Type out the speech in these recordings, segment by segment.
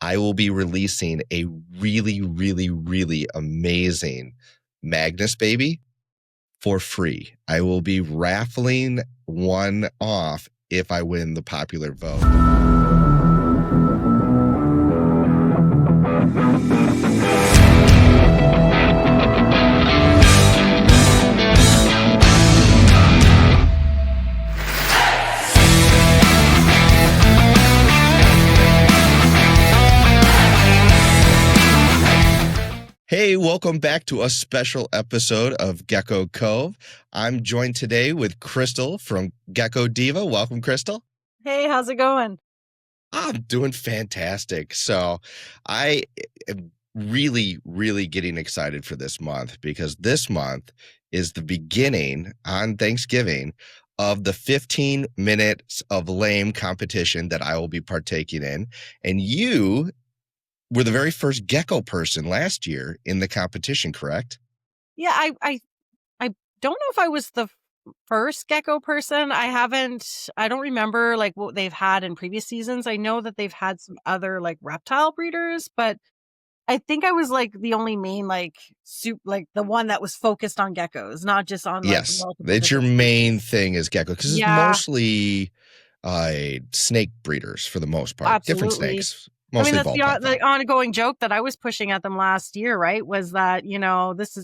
I will be releasing a really, really, really amazing Magnus baby for free. I will be raffling one off if I win the popular vote. Hey, welcome back to a special episode of Gecko Cove. I'm joined today with Crystal from Gecko Diva. Welcome, Crystal. Hey, how's it going? I'm doing fantastic. So I am really, really getting excited for this month because this month is the beginning on Thanksgiving of the 15 minutes of lame competition that I will be partaking in. And you were the very first gecko person last year in the competition, correct? Yeah, I don't know if I was the first gecko person. I don't remember like what they've had in previous seasons. I know that they've had some other like reptile breeders, but I think I was like the only main like like the one that was focused on geckos, not just on like Yes, multiple it's your different main species. thing is gecko because it's Yeah, mostly snake breeders for the most part. Different absolutely. snakes, I mean, mostly that's ball the python. ongoing joke that I was pushing at them last year, right? Was that,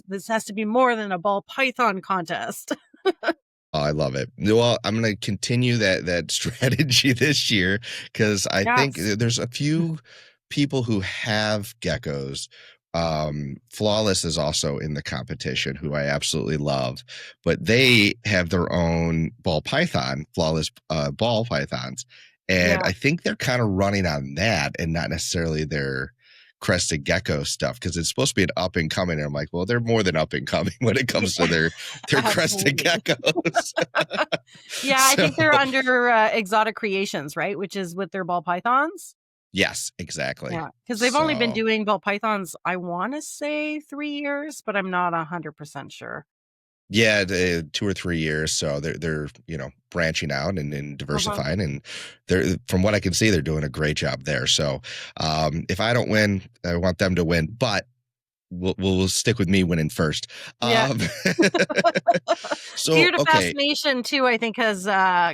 this has to be more than a ball python contest. Oh, I love it. Well, I'm going to continue that strategy this year because I think Yes. there's a few people who have geckos. Flawless is also in the competition, who I absolutely love, but they have their own ball python, Flawless ball pythons, and Yeah. I think they're kind of running on that and not necessarily their crested gecko stuff because it's supposed to be an up and coming. And I'm like, well, they're more than up and coming when it comes to their crested Absolutely. geckos. Yeah, I So think they're under Exotic Creations, right? Which is with their ball pythons. yes, exactly. Yeah, because they've only been So doing ball pythons, I want to say 3 years, but I'm not 100% sure. yeah, 2 or 3 years. So they're branching out and Uh-huh. diversifying, and they're from what I can see, they're doing a great job there. So if I don't win, I want them to win, but we'll stick with me winning first. Yeah. So Fear to okay, Fascination too, I think, has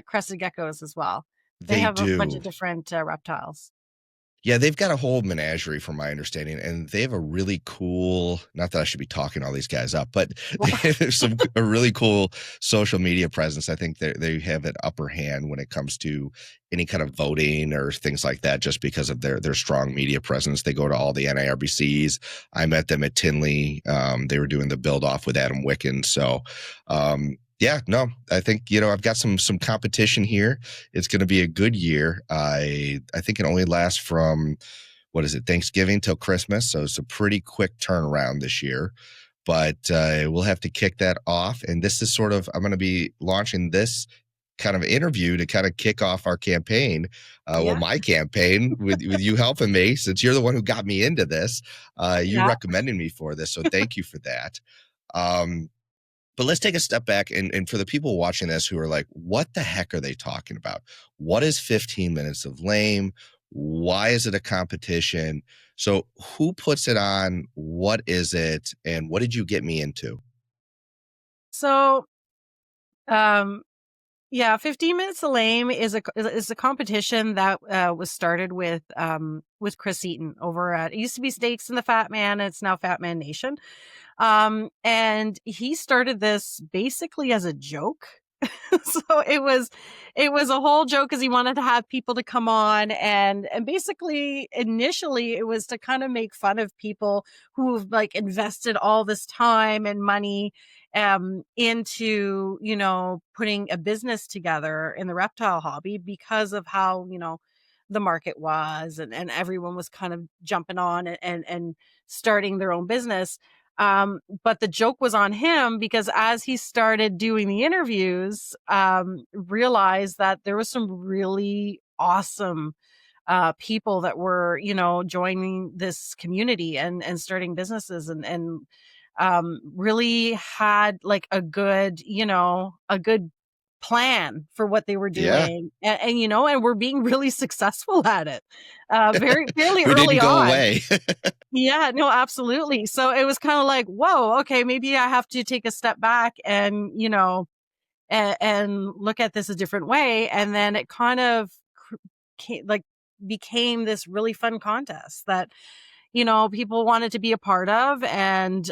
crested geckos as well. They they have a bunch do. of different reptiles. Yeah, they've got a whole menagerie from my understanding, and they have a really cool, not that I should be talking all these guys up, but there's a really cool social media presence. I think they have an upper hand when it comes to any kind of voting or things like that, just because of their strong media presence. They go to all the NIRBCs. I met them at Tinley. They were doing the build off with Adam Wicken. So yeah, no, I think I've got some competition here. It's going to be a good year. I think it only lasts from what is it, Thanksgiving till Christmas, so it's a pretty quick turnaround this year. But we'll have to kick that off, and this is sort of I'm going to be launching this kind of interview to kind of kick off our campaign. Well, Yeah. my campaign with you helping me since you're the one who got me into this. You Yeah. recommended me for this, so thank you for that. Um, but let's take a step back and for the people watching this who are like, what the heck are they talking about? What is 15 minutes of lame? Why is it a competition? So who puts it on? What is it? And what did you get me into? So, um, yeah, 15 Minutes to Lame is a competition that was started with Chris Eaton over at, it used to be Steaks and the Fat Man, and it's now Fat Man Nation. And he started this basically as a joke. So it was a whole joke because he wanted to have people to come on, and basically initially it was to kind of make fun of people who've like invested all this time and money into putting a business together in the reptile hobby because of how the market was, and everyone was kind of jumping on and starting their own business. But the joke was on him because as he started doing the interviews, realized that there was some really awesome people that were, joining this community and starting businesses and really had like a good plan for what they were Yeah. doing, and you know, and we're being really successful at it, very fairly We didn't early go on. away. Yeah, no, absolutely. So it was kind of like, whoa, okay, maybe I have to take a step back and, you know, and look at this a different way. And then it kind of like became this really fun contest that, you know, people wanted to be a part of. And,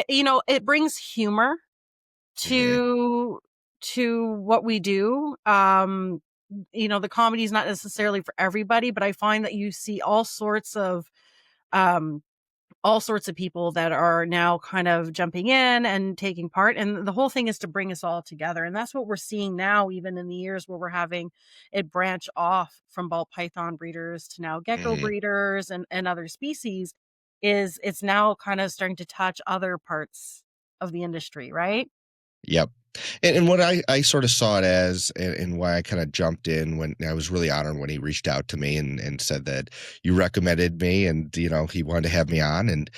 you know, it brings humor Mhm. to what we do. You know, the comedy is not necessarily for everybody, but I find that you see um all sorts of people that are now kind of jumping in and taking part. And the whole thing is to bring us all together. And that's what we're seeing now, even in the years where we're having it branch off from ball python breeders to now gecko Mhm. breeders and other species, is it's now kind of starting to touch other parts of the industry, right? Yep. And what I sort of saw it as, and why I kind of jumped in when I was really honored when he reached out to me and said that you recommended me and, you know, he wanted to have me on. And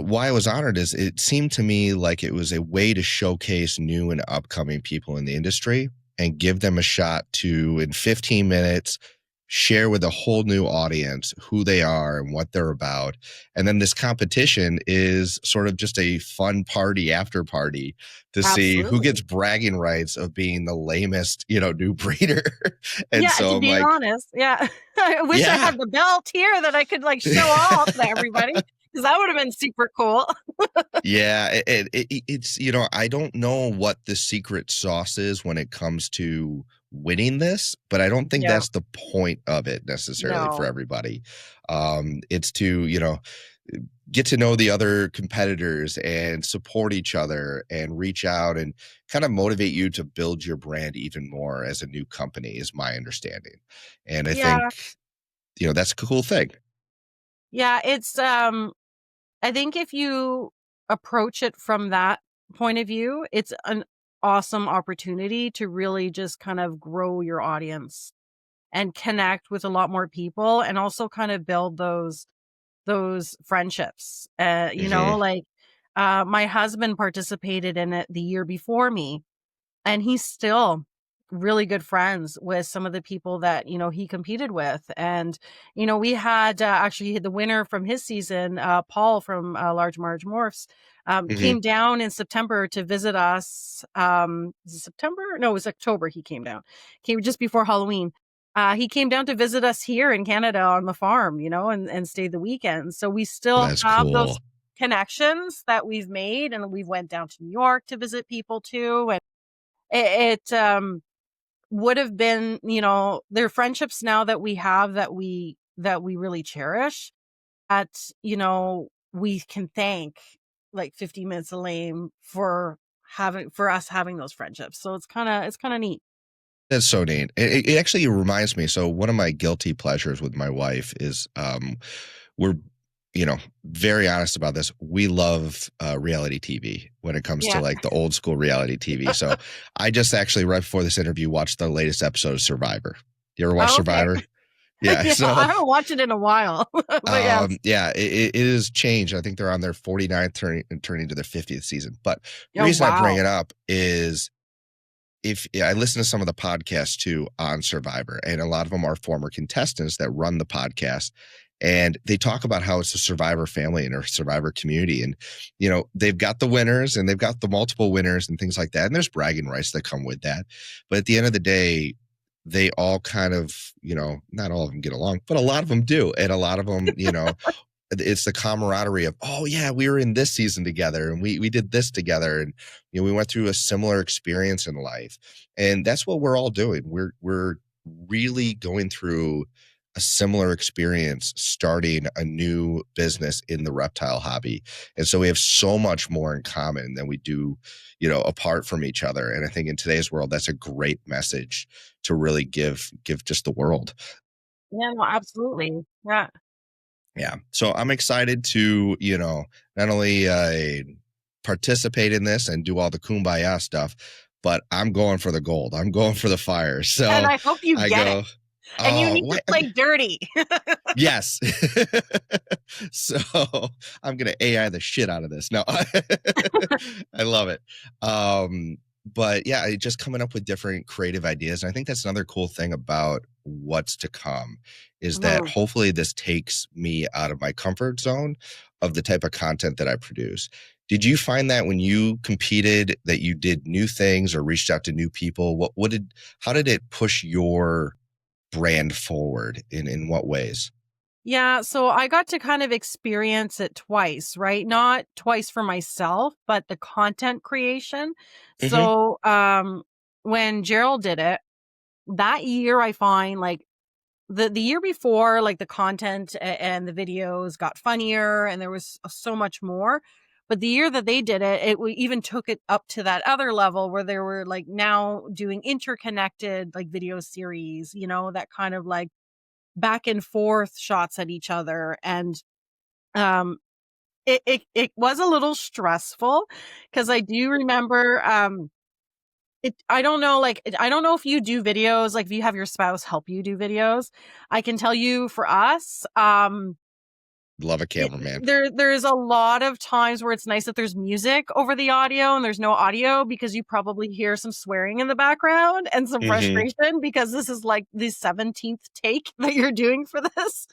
why I was honored is it seemed to me like it was a way to showcase new and upcoming people in the industry and give them a shot to, in 15 minutes, share with a whole new audience who they are and what they're about. And then this competition is sort of just a fun party after party to see who gets Absolutely. bragging rights of being the lamest, you know, new breeder. And Yeah, so to I'm be like, honest, yeah. I wish I yeah. had the belt here that I could, like, show off to everybody, because that would have been super cool. Yeah, it's, you know, I don't know what the secret sauce is when it comes to winning this, but I don't think Yeah. that's the point of it necessarily for No. everybody. It's to, you know, get to know the other competitors and support each other and reach out and kind of motivate you to build your brand even more as a new company, is my understanding. And I Yeah. think, you know, that's a cool thing. Yeah, it's, I think if you approach it from that point of view, it's an awesome opportunity to really just kind of grow your audience and connect with a lot more people, and also kind of build those friendships. You know, Hmm. like, my husband participated in it the year before me, and he's still really good friends with some of the people that, you know, he competed with. And, you know, we had, actually the winner from his season, Paul from, Large Marge Morphs, Hmm. came down in September to visit us. Is it September? No, it was October he came down. Came just before Halloween. He came down to visit us here in Canada on the farm, you know, and stayed the weekend. So we still That's have cool. those connections that we've made, and we've went down to New York to visit people too. And it would have been, you know, there are friendships now that we have that we really cherish, that, you know, we can thank, like, 50 Minutes of Lame for us having those friendships. So it's kind of neat. That's so neat. It actually reminds me. So one of my guilty pleasures with my wife is, we're, you know, very honest about this. We love reality TV when it comes to Yeah. like the old school reality TV. So I just actually right before this interview watched the latest episode of Survivor. You ever watch Oh, okay. Survivor? Yeah. Yeah, So I haven't watched it in a while, but yes. yeah, it is changed. I think they're on their 49th turning to their 50th season. But the Oh, reason I bring wow. it up is, if yeah, I listen to some of the podcasts too on Survivor, and a lot of them are former contestants that run the podcast, and they talk about how it's a Survivor family and a Survivor community, and you know they've got the winners and they've got the multiple winners and things like that, and there's bragging rights that come with that, but at the end of the day, they all kind of, you know, not all of them get along, but a lot of them do, and a lot of them, you know, it's the camaraderie of, oh yeah, we were in this season together and we did this together, and you know we went through a similar experience in life, and that's what we're all doing. We're really going through a similar experience starting a new business in the reptile hobby, and so we have so much more in common than we do, you know, apart from each other. And I think in today's world that's a great message to really give just the world. Yeah, no, absolutely. Yeah. Yeah. So I'm excited to, you know, not only participate in this and do all the kumbaya stuff, but I'm going for the gold. I'm going for the fire. And So I hope you I get it. go, And you oh, need to what? play dirty. Yes. So I'm going to AI the shit out of this. No, I love it. but yeah, just coming up with different creative ideas. And I think that's another cool thing about what's to come is that Mhm. hopefully this takes me out of my comfort zone of the type of content that I produce. Did you find that when you competed that you did new things or reached out to new people? How did it push your brand forward in what ways? Yeah, so I got to kind of experience it twice, right? Not twice for myself, but the content creation. Hmm. So, when Gerald did it, that year I find like the year before, like the content and the videos got funnier and there was so much more. But the year that they did it, we even took it up to that other level where they were like now doing interconnected like video series, that kind of like back and forth shots at each other. And um it was a little stressful because I do remember I don't know, like, I don't know if you do videos, like, if you have your spouse help you do videos. I can tell you for us, Love a cameraman. there's a lot of times where it's nice that there's music over the audio and there's no audio because you probably hear some swearing in the background and some Hmm. frustration because this is like the 17th take that you're doing for this.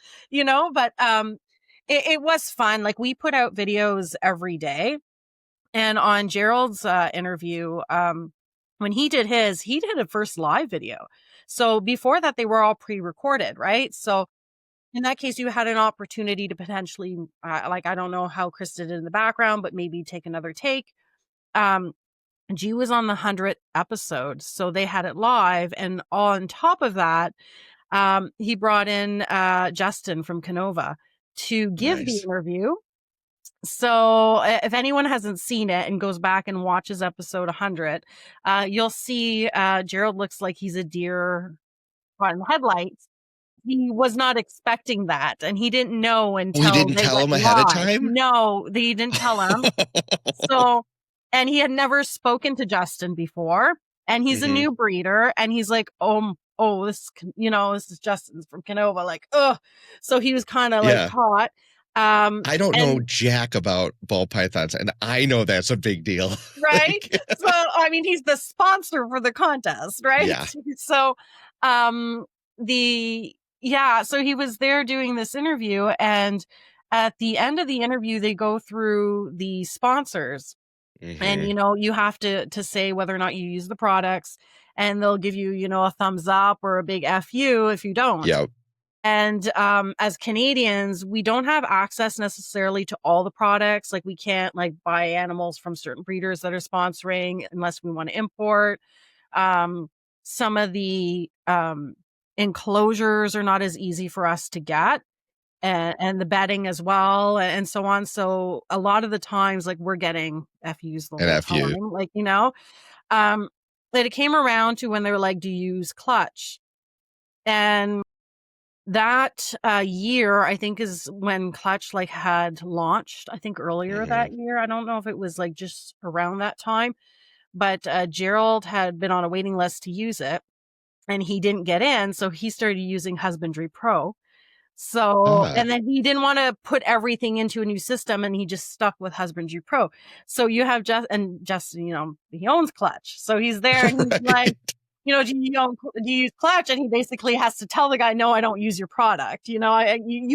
But it was fun. Like we put out videos every day. And on Gerald's interview, when he did a first live video. So before that, they were all pre-recorded, right? So in that case, you had an opportunity to potentially, like, I don't know how Chris did it in the background, but maybe take another take. Um, G was on the 100th episode, so they had it live. And on top of that, he brought in Justin from Canova to give the Nice. interview. So if anyone hasn't seen it and goes back and watches episode 100, you'll see Gerald looks like he's a deer on headlights. He was not expecting that, and he didn't know We until didn't they tell went him ahead of live. time. No, they didn't tell him. So and he had never spoken to Justin before, and he's a Hmm. new breeder, and he's like, "Oh, this is Justin's from Canova," like, "Ugh." So he was kinda, like, Yeah. caught, I don't know and jack about ball pythons, and I know that's a big deal. right? Like, So, I mean, he's the sponsor for the contest, right? yeah. So, the yeah, so he was there doing this interview, and at the end of the interview, they go through the sponsors, and Hmm. you have to say whether or not you use the products, and they'll give you, a thumbs up or a big fu if you don't. Yep. And, as Canadians, we don't have access necessarily to all the products. Like, we can't, like, buy animals from certain breeders that are sponsoring unless we wanna import. Um, some of the, enclosures are not as easy for us to get, and the bedding as well, and so on. So, a lot of the times, like, we're getting FUs the And whole F you. time, like, Um, but it came around to when they were like, "Do you use clutch?" And that, year, I think is when Clutch, like, had launched, I think earlier Hmm. that year. I don't know if it was, like, just around that time, but, Gerald had been on a waiting list to use it, and he didn't get in, so he started using Husbandry Pro. So Ah. and then he didn't wanna put everything into a new system, and he just stuck with Husbandry Pro. So you have Justin, he owns Clutch. So he's there, and he's like, Right. Do you use Clutch?" And he basically has to tell the guy, "No, I don't use your product. You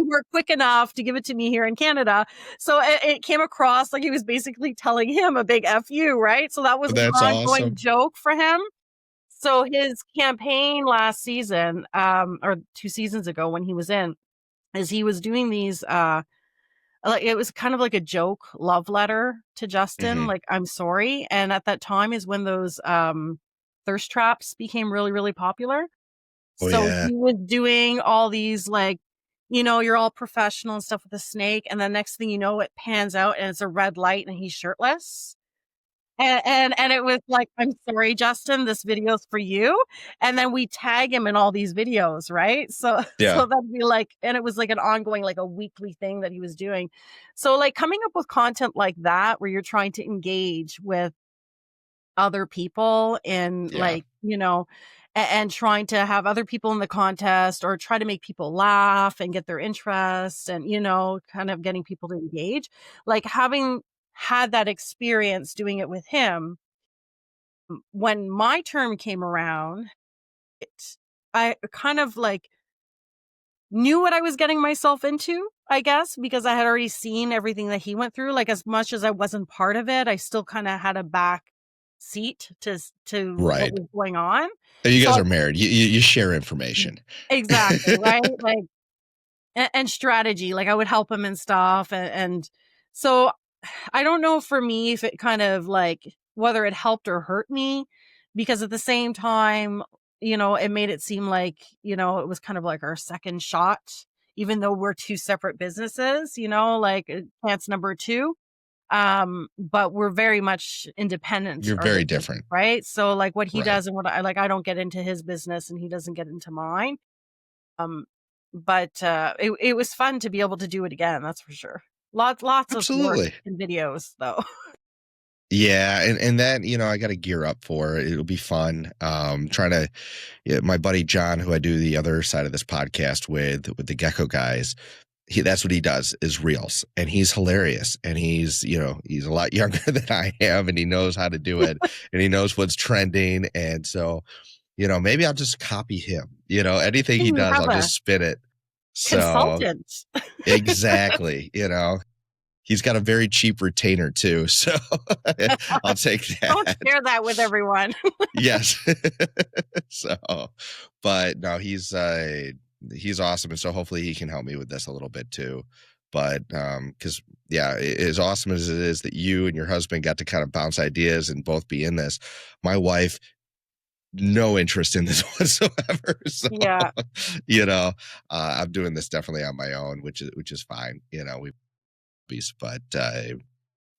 weren't quick enough to give it to me here in Canada." So it came across like he was basically telling him a big F you, right? So that was an That's ongoing awesome. joke for him. So his campaign last season, or 2 seasons ago when he was in, is he was doing these, like, it was kind of like a joke love letter to Justin, Hmm. like, "I'm sorry," and at that time is when those, thirst traps became really, really popular. Oh, So yeah. he was doing all these, like, you're all professional and stuff with a snake, and the next thing you know, it pans out and it's a red light and he's shirtless. And it was like, "I'm sorry, Justin, this video's for you," and then we tag him in all these videos, right? So Yeah. so that'd be like and it was like an ongoing, like a weekly thing that he was doing. So, like, coming up with content like that, where you're trying to engage with other people in, Yeah. like, and trying to have other people in the contest or try to make people laugh and get their interest and, kind of getting people to engage. Like, having had that experience doing it with him, When my term came around, I kind of like knew what I was getting myself into, I guess, because I had already seen everything that he went through. Like, as much as I wasn't part of it, I still kind of had a back seat to what Right. was going on. And you So guys are married. You share information. exactly, right? Like, and strategy, like I would help him and stuff. And so I don't know, for me, if it kind of like whether it helped or hurt me, because at the same time, it made it seem like, it was kind of like our second shot, even though we're two separate businesses, like chance number two. But we're very much independent You're very artists, different. right? So like what he Right. does and what I like, I don't get into his business and he doesn't get into mine. Um, but it was fun to be able to do it again. That's for sure. Lots of work Absolutely. in videos though. Yeah, and that, I gotta gear up for it. It'll be fun. Trying to yeah, my buddy John, who I do the other side of this podcast with the Gecko guys, that's what he does is reels, and he's hilarious, and he's a lot younger than I am, and he knows how to do it, and he knows what's trending, and so maybe I'll just copy him. Anything he You does, have I'll a just spin it. So consultant. exactly, he's got a very cheap retainer too, so I'll take Don't that. share that with everyone. Yes. So, but no, he's awesome, and so hopefully he can help me with this a little bit too. But because yeah, as awesome as it is that you and your husband got to kind of bounce ideas and both be in this, my wife no interest in this whatsoever. So, Yeah. you know, I'm doing this definitely on my own, which is fine. But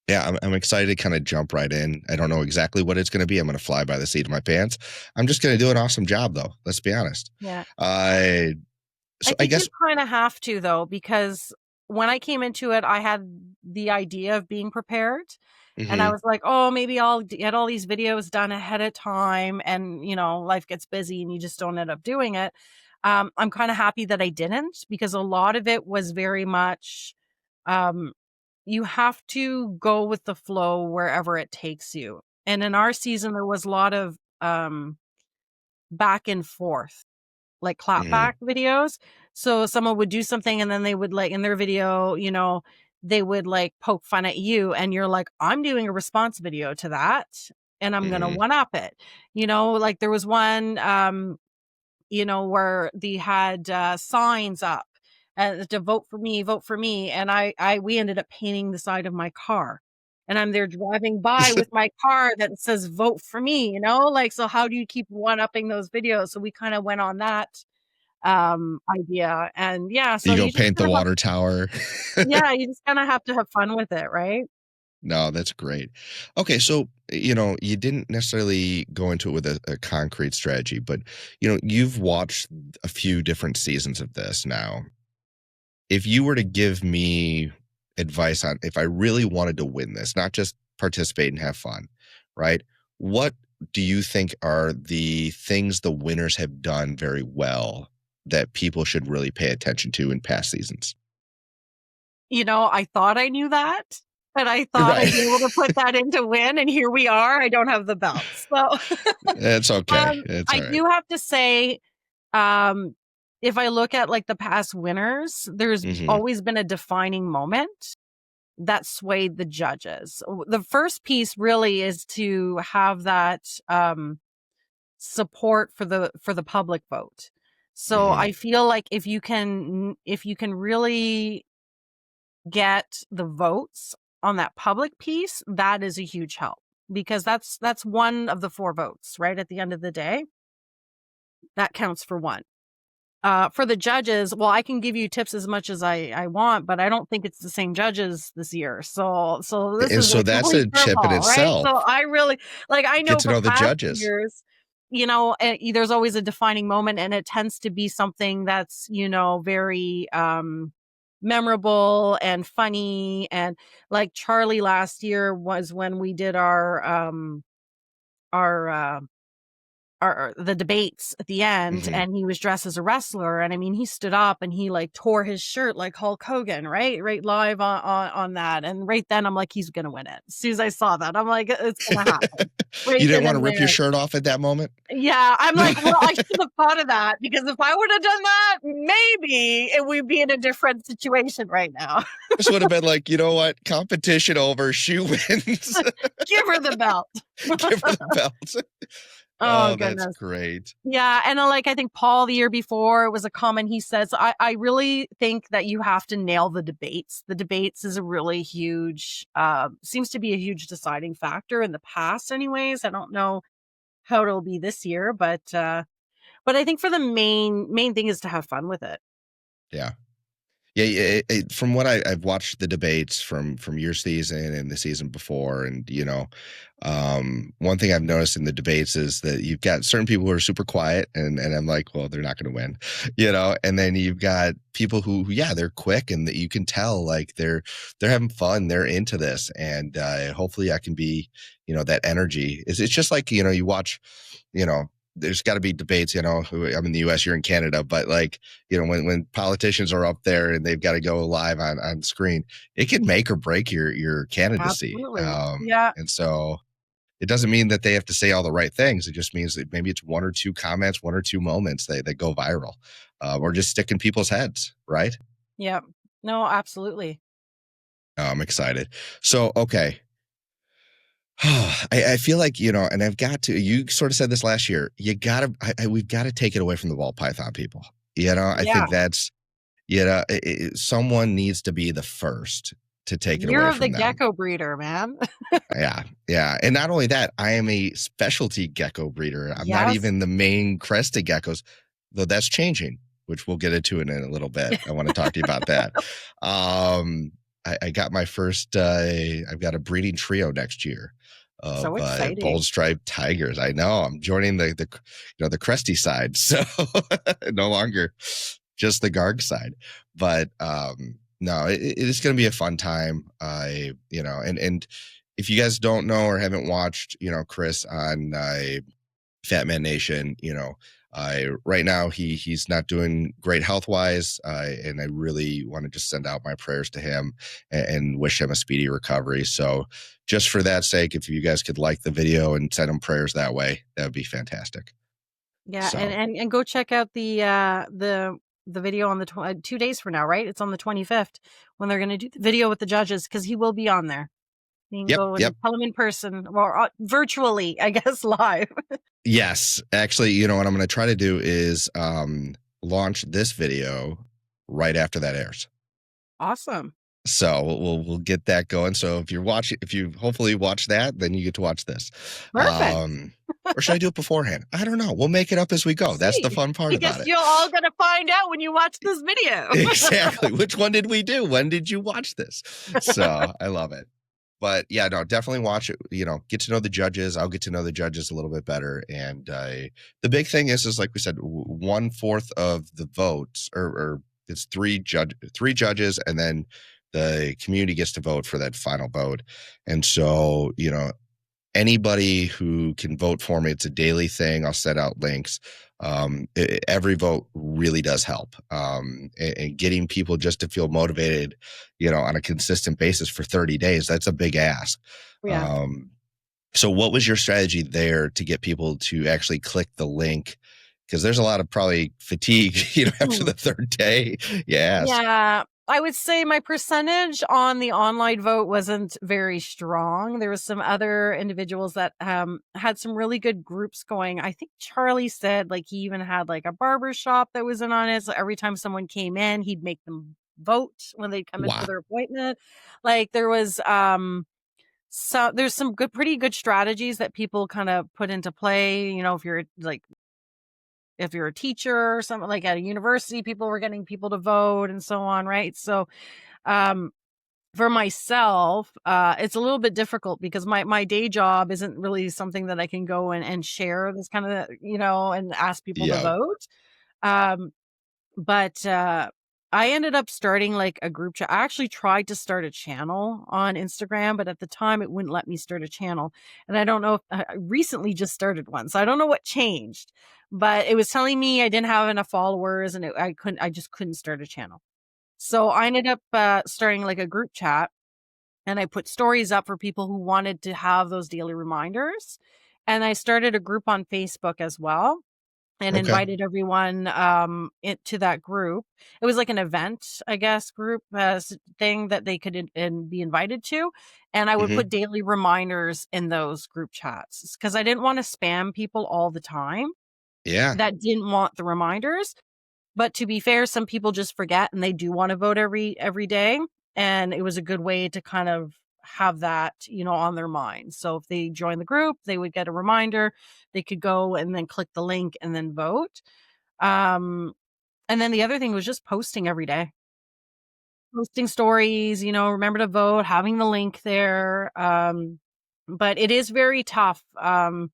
yeah, I'm excited to kind of jump right in. I don't know exactly what it's going to be. I'm going to fly by the seat of my pants. I'm just going to do an awesome job, though. Let's be honest. Yeah. I I so I think you guess kind of have to, though, because when I came into it, I had the idea of being prepared. And I mhm, was like, oh, maybe I'll get all these videos done ahead of time. And, life gets busy and you just don't end up doing it. I'm kind of happy that I didn't, because a lot of it was very much, um, you have to go with the flow wherever it takes you. And in our season, there was a lot of back and forth, like mhm, clapback videos. So someone would do something and then they would, like, in their video, they would like poke fun at you and you're like, I'm doing a response video to that and I'm going to mhm, one up it. Like there was one where they had signs up to vote for me. And we ended up painting the side of my car. And I'm there driving by with my car that says vote for me, like, so how do you keep one upping those videos? So we kind of went on that idea. And yeah, so you go you just paint the kind of have, water tower. yeah, you just kind of have to have fun with it, right? No, that's great. Okay, so you didn't necessarily go into it with a concrete strategy, but you've watched a few different seasons of this now. If you were to give me advice on if I really wanted to win this, not just participate and have fun, right? What do you think are the things the winners have done very well that people should really pay attention to in past seasons? I thought I knew that, and I thought Right. I'd be able to put that into win, and here we are. I don't have the belts. So, It's okay. It's I all right. do have to say, um, if I look at like the past winners, there's Mhm. always been a defining moment that swayed the judges. The first piece really is to have that support for the public vote. So Mhm. I feel like if you can really get the votes on that public piece, that is a huge help, because that's one of the four votes, right? At the end of the day, that counts for one. For the judges, well, I can give you tips as much as I want, but I don't think it's the same judges this year. So this And is so a that's complete a chip in curveball, right? itself. So I really, like, I Get know to for know the past judges. years, there's always a defining moment, and it tends to be something that's very memorable and funny. And like Charlie last year was when we did our the debates at the end, Hmm. and he was dressed as a wrestler, and I mean, he stood up and he like tore his shirt like Hulk Hogan, right live on that, and right then I'm like, he's gonna win it. As soon as I saw that, I'm like, it's gonna happen You right didn't then want to and rip your there. shirt off at that moment? Yeah, I'm like, well, I should have thought of that, because if I would have done that, maybe it would be in a different situation right now. This would have been like, you know what? Competition over. She wins. Give her the belt. Give her the belt. Oh Oh, that's goodness. great. Yeah, and, like, I think Paul the year before, it was a comment he said, so I really think that you have to nail the debates. The debates is a really huge, seems to be a huge deciding factor in the past anyways. I don't know how it'll be this year, but I think for the main thing is to have fun with it. Yeah. Yeah, from what I've watched the debates from your season and the season before, and one thing I've noticed in the debates is that you've got certain people who are super quiet, and I'm like, well, they're not going to win, and then you've got people who, yeah, they're quick, and that you can tell like they're having fun, they're into this, and hopefully I can be, that energy. It's just like you watch, you know. There's got to be debates, I'm in the US, you're in Canada, but like, when politicians are up there and they've got to go live on screen, it can make or break your candidacy. Absolutely. Yeah. And so it doesn't mean that they have to say all the right things. It just means that maybe it's one or two comments, one or two moments that go viral, or just stick in people's heads. Right. Yeah. No, absolutely. I'm excited. So, okay. I feel like, and I've got to, you sort of said this last year, we've got to take it away from the ball python people. I Yeah. think that's, someone needs to be the first to take it Year away of the from them. gecko breeder, man. Yeah. Yeah. And not only that, I am a specialty gecko breeder. I'm not Yes. even the main crested geckos, though that's changing, which we'll get into in a little bit. I want to talk to you about that. I got my first, I've got a breeding trio next year So of bold exciting. striped tigers. I know I'm joining the cresty side. So no longer just the Garg side, but no, it is going to be a fun time. And if you guys don't know or haven't watched, Chris on Fat Man Nation, right now he's not doing great health wise, and I really want to just send out my prayers to him and wish him a speedy recovery. So, just for that sake, if you guys could like the video and send him prayers that way, that would be fantastic. Yeah, So, and go check out the video on the 2 days from now, right? It's on the 25th when they're going to do the video with the judges, because he will be on there. You can yep, go and yep. tell him in person or virtually, I guess, live. Yes, actually, what I'm going to try to do is launch this video right after that airs. Awesome. So we'll get that going. So if you hopefully watch that, then you get to watch this. Perfect. Or should I do it beforehand? I don't know. We'll make it up as we go. That's the See, fun part I about guess it. you're all going to find out when you watch this video. Exactly. Which one did we do? When did you watch this? So I love it. But yeah, no, definitely watch it. Get to know the judges. I'll get to know the judges a little bit better. And the big thing is like we said, 1/4 of the votes, or it's three judges, and then the community gets to vote for that final vote. And so, anybody who can vote for me, it's a daily thing. I'll set out links. Every vote really does help. And getting people just to feel motivated, on a consistent basis for 30 days, that's a big ask. Yeah. So what was your strategy there to get people to actually click the link? Because there's a lot of probably fatigue, after the third day. Yes. Yeah. I would say my percentage on the online vote wasn't very strong. There was some other individuals that had some really good groups going. I think Charlie said like he even had like a barber shop that was in on it. So every time someone came in, he'd make them vote when they'd come in for Wow. their appointment. Like there was so there's some pretty good strategies that people kind of put into play. If you're a teacher or something like at a university, people were getting people to vote and so on, right? So for myself, it's a little bit difficult because my day job isn't really something that I can go and share this kind of, and ask people to Yeah. vote. Um, but I ended up starting like a group chat. I actually tried to start a channel on Instagram, but at the time it wouldn't let me start a channel. And I don't know if I recently just started one. So I don't know what changed, but it was telling me I didn't have enough followers and I just couldn't start a channel. So I ended up starting like a group chat, and I put stories up for people who wanted to have those daily reminders. And I started a group on Facebook as well and Okay. invited everyone to that group. It was like an event, I guess, group thing that they could be invited to. And I would Hmm. put daily reminders in those group chats because I didn't want to spam people all the time Yeah. that didn't want the reminders. But to be fair, some people just forget and they do want to vote every day. And it was a good way to kind of have that, on their mind. So if they join the group, they would get a reminder. They could go and then click the link and then vote. Um, and then the other thing was just posting every day, posting stories, remember to vote, having the link there. But it is very tough, to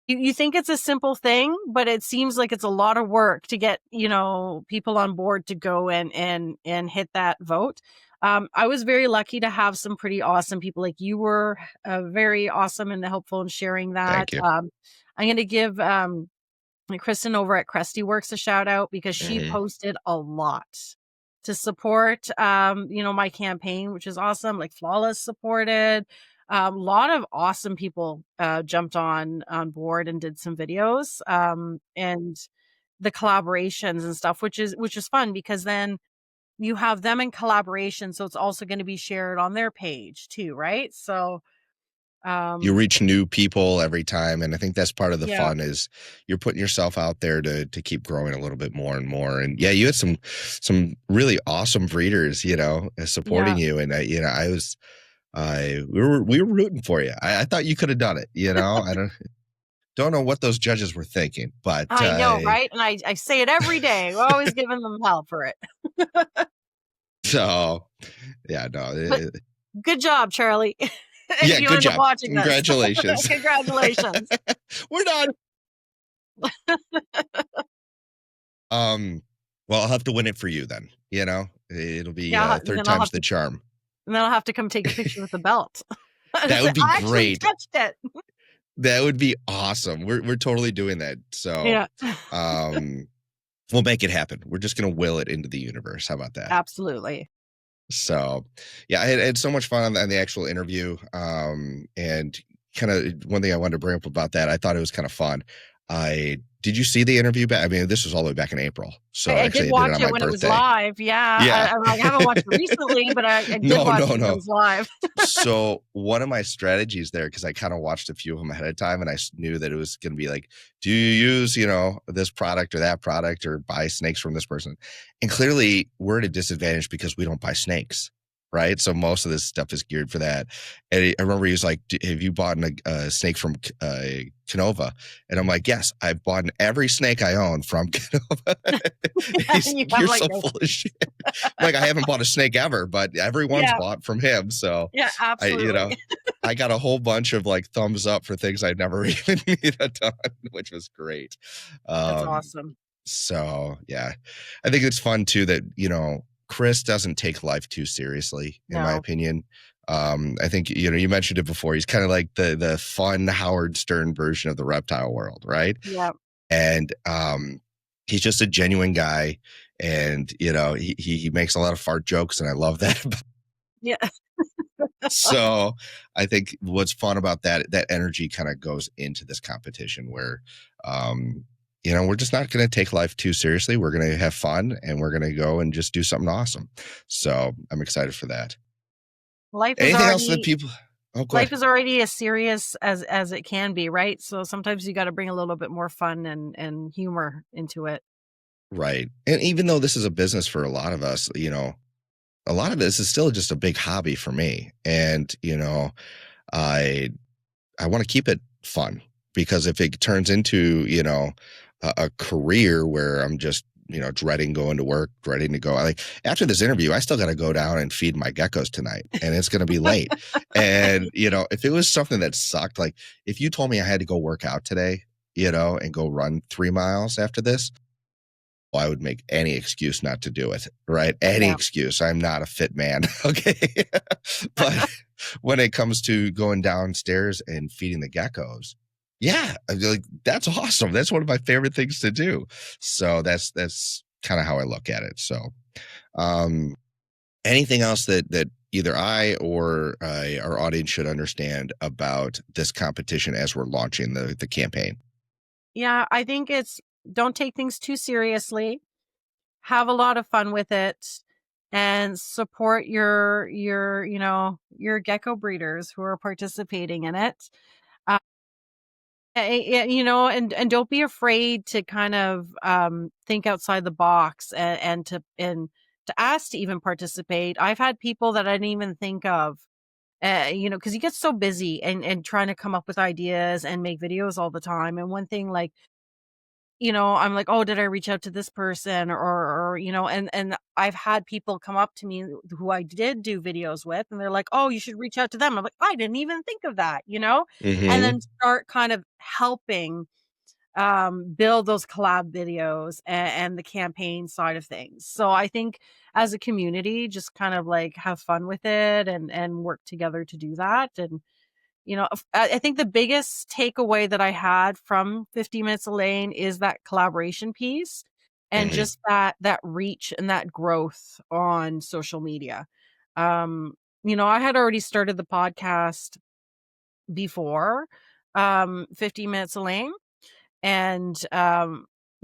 you think it's a simple thing, but it seems like it's a lot of work to get, people on board to go and hit that vote. I was very lucky to have some pretty awesome people. Like you were very awesome and helpful in sharing that. Thank you. I'm going to give Kristen over at Cresty Works a shout out because she Hmm. posted a lot to support, my campaign, which is awesome. Like Flawless supported. A lot of awesome people jumped on board and did some videos, and the collaborations and stuff, which is fun because then you have them in collaboration, so it's also going to be shared on their page too, right? So, You um, reach new people every time, and I think that's part of the yeah, fun is you're putting yourself out there to keep growing a little bit more and more. And yeah, you had some really awesome breeders, supporting yeah. you, and I was we were rooting for you. I thought you could have done it. I don't know what those judges were thinking, but I know, right? And I say it every day. We're always giving them hell for it. so yeah, no, But good job, Charlie. If yeah, you good end up job, watching this. congratulations. Congratulations. We're done. Um, well, I'll have to win it for you then. It'll be Yeah, third time's the charm. then I'll have to come take a picture with the belt. And That say, would be I actually great. touched it. That would be awesome. We're totally doing that. So, Yeah. um, we'll make it happen. We're just gonna will it into the universe. How about that? Absolutely. So, yeah, I had so much fun on the actual interview. And kind of one thing I wanted to bring up about that, I thought it was kind of fun. I Did you see the interview back? I mean, this was all the way back in April. So I did actually, I did it watch on it my when it was birthday. live. Yeah. Yeah. I haven't watched it recently, but I did No, watch no, it when it no. was live. So one of my strategies there, because I kind of watched a few of them ahead of time, and I knew that it was going to be like, do you use this product or that product or buy snakes from this person? And clearly, we're at a disadvantage because we don't buy snakes, right? So most of this stuff is geared for that. And I remember he was like, "Have you bought a snake from Canova?" And I'm like, "Yes, I've bought every snake I own from Canova." He's And you like, have "You're like so no. full of shit." I'm like, I haven't bought a snake ever, but everyone's Yeah. bought from him. So Yeah, I, you absolutely. know, I got a whole bunch of like thumbs up for things I'd never even done, which was great. That's Um, awesome. so yeah, I think it's fun too that, Chris doesn't take life too seriously, in my No. opinion. I think, you mentioned it before. He's kind of like the fun Howard Stern version of the reptile world, right? Yeah. And he's just a genuine guy. And, he makes a lot of fart jokes, and I love that. Yeah. So I think what's fun about that energy kind of goes into this competition where, um, we're just not going to take life too seriously. We're going to have fun, and we're going to go and just do something awesome. So I'm excited for that. Life is Anything else that already people? Oh, go life ahead. is already as serious as it can be, right? So sometimes you got to bring a little bit more fun and humor into it. Right. And even though this is a business for a lot of us, a lot of this is still just a big hobby for me. And, I I want to keep it fun, because if it turns into, a career where I'm just, dreading going to work, dreading to go, like after this interview, I still got to go down and feed my geckos tonight, and it's going to be late. And, if it was something that sucked, like if you told me I had to go work out today, and go run 3 miles after this, I would make any excuse not to do it, right? Any Yeah. excuse. I'm not a fit man. Okay. But when it comes to going downstairs and feeding the geckos, yeah, I feel like that's awesome. That's one of my favorite things to do. So that's kind of how I look at it. So, um, anything else that either I or our audience should understand about this competition as we're launching the campaign? Yeah, I think it's don't take things too seriously. Have a lot of fun with it and support your gecko breeders who are participating in it. Uh, and don't be afraid to kind of think outside the box and to ask to even participate. I've had people that I didn't even think of, because you get so busy and trying to come up with ideas and make videos all the time. And one thing, like, I'm like, "Oh, did I reach out to this person?" And I've had people come up to me who I did do videos with, and they're like, "Oh, you should reach out to them." I'm like, "I didn't even think of that," you know? And Hmm. then start kind of helping, build those collab videos and the campaign side of things. So I think as a community, just kind of like have fun with it and work together to do that. And I think the biggest takeaway that I had from 50 Minutes a Lane is that collaboration piece and Hmm. just that reach and that growth on social media. Um, I had already started the podcast before 50 Minutes a Lane, and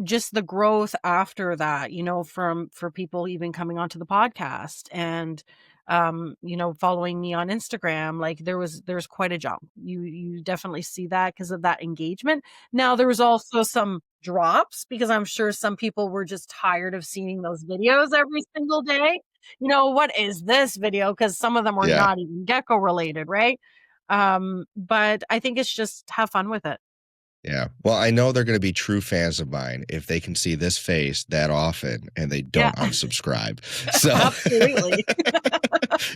just the growth after that, for people even coming onto the podcast and following me on Instagram. Like there's quite a jump. You definitely see that because of that engagement. Now there was also some drops because I'm sure some people were just tired of seeing those videos every single day. What is this video? Because some of them were Yeah. not even gecko related, right? But I think it's just have fun with it. Yeah. Well, I know they're going to be true fans of mine if they can see this face that often and they Yeah. don't unsubscribe. So Absolutely.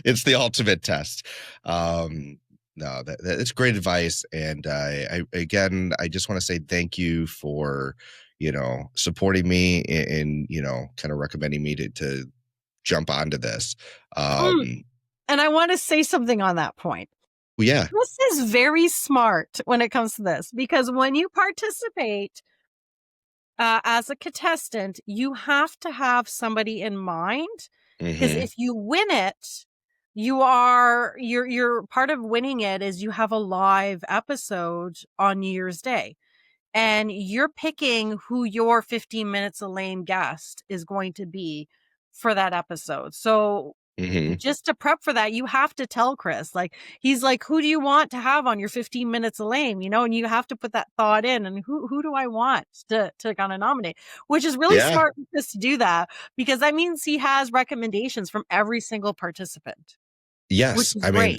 it's the ultimate test. No, that's great advice. And again, I just want to say thank you for, supporting me and kind of recommending me to jump onto this. Mm, Um, and I wanna say something on that point. yeah. This is very smart when it comes to this, because when you participate, as a contestant, you have to have somebody in mind. Because Hmm. if you win it, you're part of winning it is you have a live episode on New Year's Day, and you're picking who your 15 minutes a lame guest is going to be for that episode. So Hmm. just to prep for that, you have to tell Chris, like, he's like, "Who do you want to have on your 15 minutes of lame?" And you have to put that thought in, and who do I want to kinda nominate? Which is really Yeah. smart for Chris to do that, because that means he has recommendations from every single participant, which Yes. is I mean,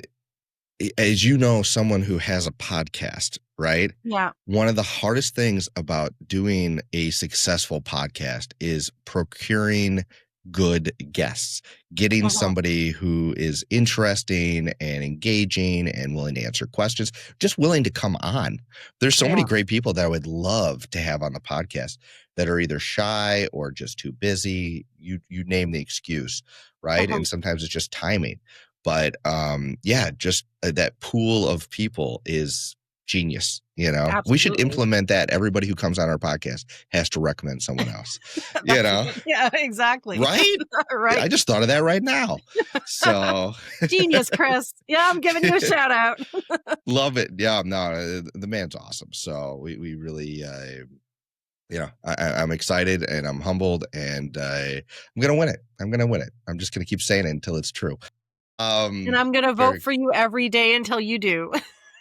great. as you know, someone who has a podcast, right? Yeah. One of the hardest things about doing a successful podcast is procuring good guests, getting Mhm. somebody who is interesting and engaging and willing to answer questions, just willing to come on. There's so many Yeah. great people that I would love to have on the podcast that are either shy or just too busy. You name the excuse, right? Mhm. And sometimes it's just timing. But yeah, just that pool of people is genius. We should Absolutely. implement that. Everybody who comes on our podcast has to recommend someone else. you That's know, yeah, exactly. right? I Right. just thought of that right now. So Genius, Chris. Yeah, I'm giving you a shout out. love it. Yeah, no, the man's awesome. So we really, I'm excited and I'm humbled and I'm gonna win it. I'm gonna win it. I'm just gonna keep saying it until it's true. And Um, I'm gonna vote very for you every day until you do.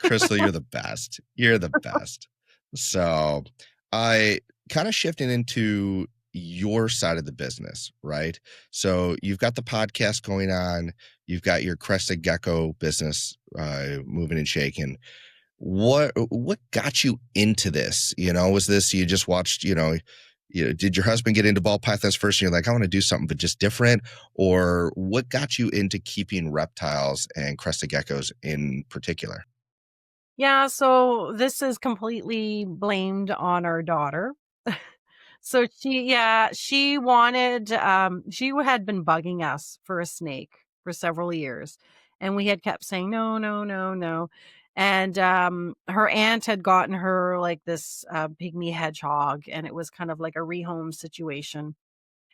Crystal, you're the best. You're the best. So, I kind of shifting into your side of the business, right? So, you've got the podcast going on, you've got your crested gecko business moving and shaking. What got you into this? Was this you just watched, did your husband get into ball pythons first and you're like, I want to do something but just different? Or what got you into keeping reptiles and crested geckos in particular? Yeah, so this is completely blamed on our daughter. So she wanted, she had been bugging us for a snake for several years. And we had kept saying, no, no, no, no. And her aunt had gotten her like this pygmy hedgehog, and it was kind of like a rehome situation.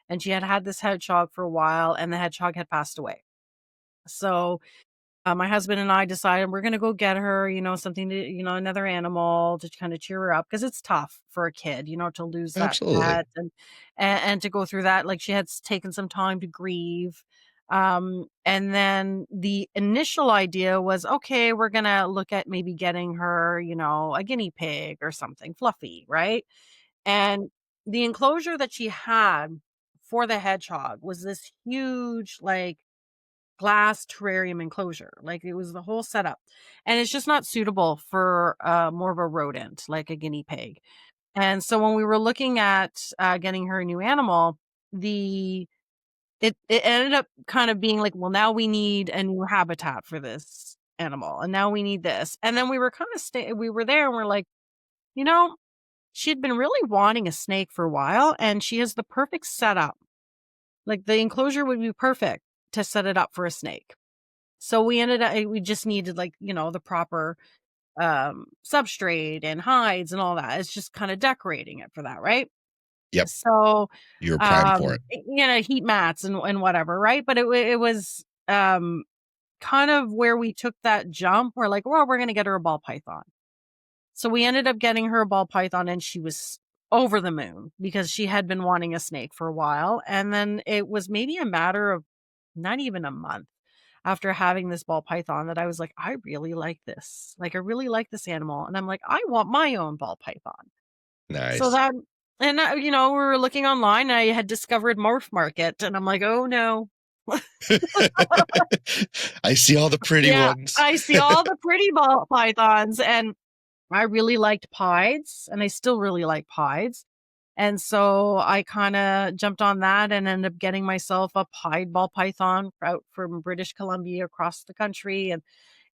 And she had had this hedgehog for a while, and the hedgehog had passed away. So my husband and I decided we're going to go get her, something to, another animal to kind of cheer her up, because it's tough for a kid, to lose that Absolutely. pet, and to go through that. Like, she had taken some time to grieve. And then the initial idea was, okay, we're going to look at maybe getting her, a guinea pig or something fluffy. Right. And the enclosure that she had for the hedgehog was this huge, like, glass terrarium enclosure. Like, it was the whole setup. And it's just not suitable for more of a rodent, like a guinea pig. And so when we were looking at getting her a new animal, the it ended up kind of being like, well, now we need a new habitat for this animal, and now we need this. And then we were kind of we were there, and we're like, you know, she'd been really wanting a snake for a while, and she has the perfect setup. Like, the enclosure would be perfect to set it up for a snake. So we just needed, like, the proper substrate and hides and all that. It's just kind of decorating it for that, right? Yep. So You were primed for it. heat mats and whatever, right? But it was kind of where we took that jump. We're like, well, we're gonna get her a ball python. So we ended up getting her a ball python, and she was over the moon because she had been wanting a snake for a while. And then it was maybe a matter of not even a month after having this ball python that I was like, I really like this. Like, I really like this animal. And I'm like, I want my own ball python. So Nice. that, and we were looking online, and I had discovered Morph Market, and I'm like, oh no. I see all the pretty Yeah, ones. I see all the pretty ball pythons, and I really liked pieds, and I still really like pieds. And so I kind of jumped on that and ended up getting myself a pied ball python out from British Columbia across the country. And,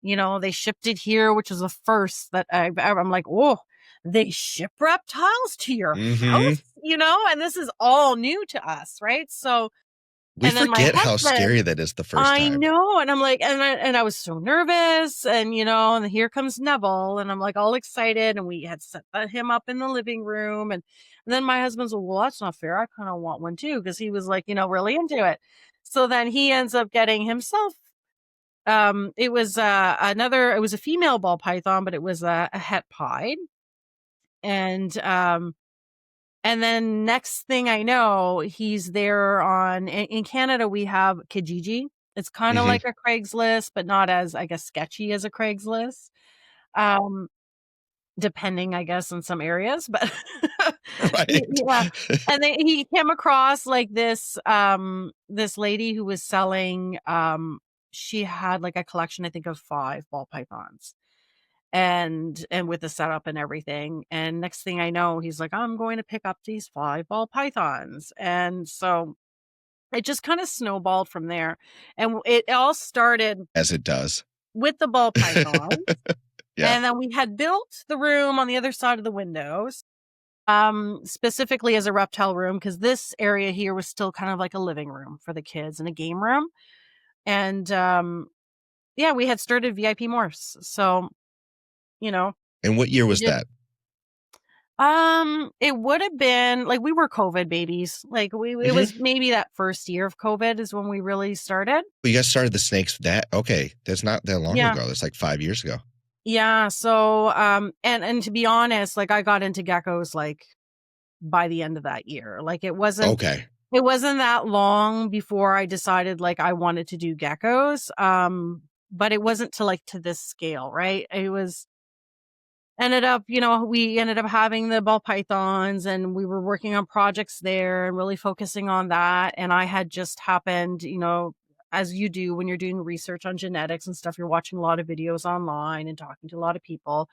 they shipped it here, which is the first that I've ever, I'm like, oh, they ship reptiles to your Hmm. house, and this is all new to us. Right. So, We and then my forget how husband, scary that is the first I time. know, and I'm like, and I was so nervous, and and here comes Neville, and I'm like all excited, and we had set him up in the living room, and then my husband's like, well, that's not fair. I kind of want one too, because he was like, really into it. So then he ends up getting himself. It was it was a female ball python, but it was a het pied, and and then next thing I know, he's there in Canada, we have Kijiji. It's kind of Hmm. like a Craigslist, but not as, I guess, sketchy as a Craigslist. Um, Depending, I guess, in some areas, but Right. yeah. And he came across like this lady who was selling, she had like a collection, I think, of 5 ball pythons, and with the setup and everything. And next thing I know, he's like, I'm going to pick up these 5 ball pythons. And so it just kind of snowballed from there. And it all started As it does. with the ball python. Yeah. And then we had built the room on the other side of the windows, specifically as a reptile room, because this area here was still kind of like a living room for the kids and a game room. And yeah, we had started VIP morphs. So, you know, And what year we was did. that? It would have been like, we were COVID babies. Like, it was Hmm. maybe that first year of COVID is when we really started. You guys started the snakes okay. That's not that long Yeah. ago. That's like 5 years ago. Yeah. So, and to be honest, like, I got into geckos like by the end of that year. Like, Okay. it wasn't that long before I decided like I wanted to do geckos. But it wasn't to this scale, right? It was we ended up having the ball pythons, and we were working on projects there and really focusing on that. And I had just happened, as you do when you're doing research on genetics and stuff, you're watching a lot of videos online and talking to a lot of people,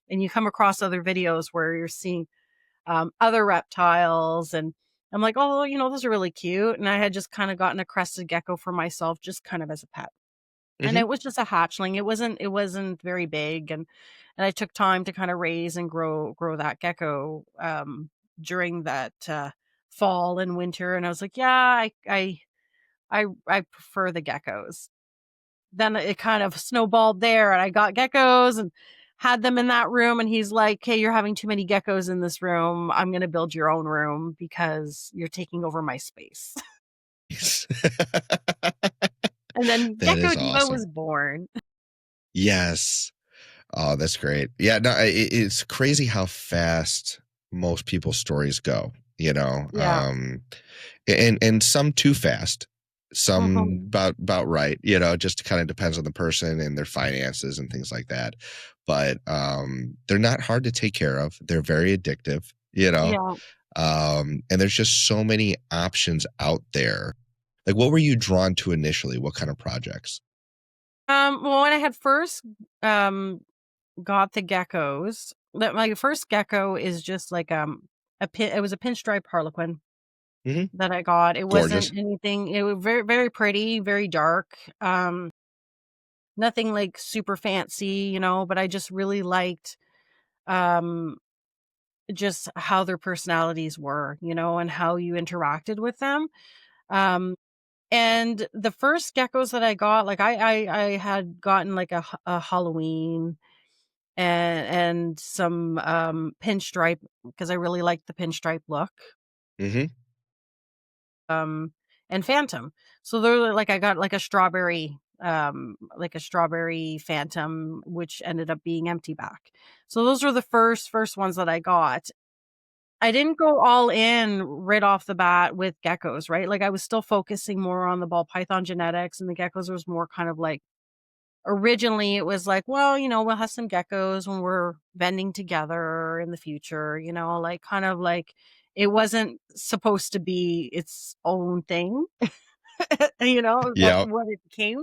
and you come across other videos where you're seeing other reptiles. And I'm like, oh, those are really cute. And I had just kind of gotten a crested gecko for myself, just kind of as a pet. And Hmm. it was just a hatchling. It wasn't very big, and I took time to kind of raise and grow that gecko. during that fall and winter, and I was like, yeah, I prefer the geckos. Then it kind of snowballed there, and I got geckos and had them in that room, and he's like, "Hey, you're having too many geckos in this room. I'm gonna build your own room because you're taking over my space." And then That Gecko is Diva awesome. was born. Yes. Oh, that's great. Yeah, no, it's crazy how fast most people's stories go, you know. Yeah. And some too fast, Mhm. some about right, you know, it just kind of depends on the person and their finances and things like that. But they're not hard to take care of. They're very addictive, you know. Yeah. And there's just so many options out there. Like what were you drawn to initially? What kind of projects? Well, when I had first um got the geckos, that my first gecko is just like it was a pinstripe harlequin Hmm. that I got. It wasn't Gorgeous. anything. It was very very pretty, very dark. Nothing like super fancy, but I just really liked um just how their personalities were, and how you interacted with them. Um and the first geckos that I got, like I had gotten like a Halloween and some pinstripe because I really liked the pinstripe look. Hmm. Um and Phantom. So they're like I got like a strawberry Phantom, which ended up being empty back. So those were the first ones that I got. I didn't go all in right off the bat with geckos, right? Like I was still focusing more on the ball python genetics, and the geckos was more kind of like originally it was like, well, we'll have some geckos when we're vending together in the future, like kind of like it wasn't supposed to be its own thing, what Yeah. what it became.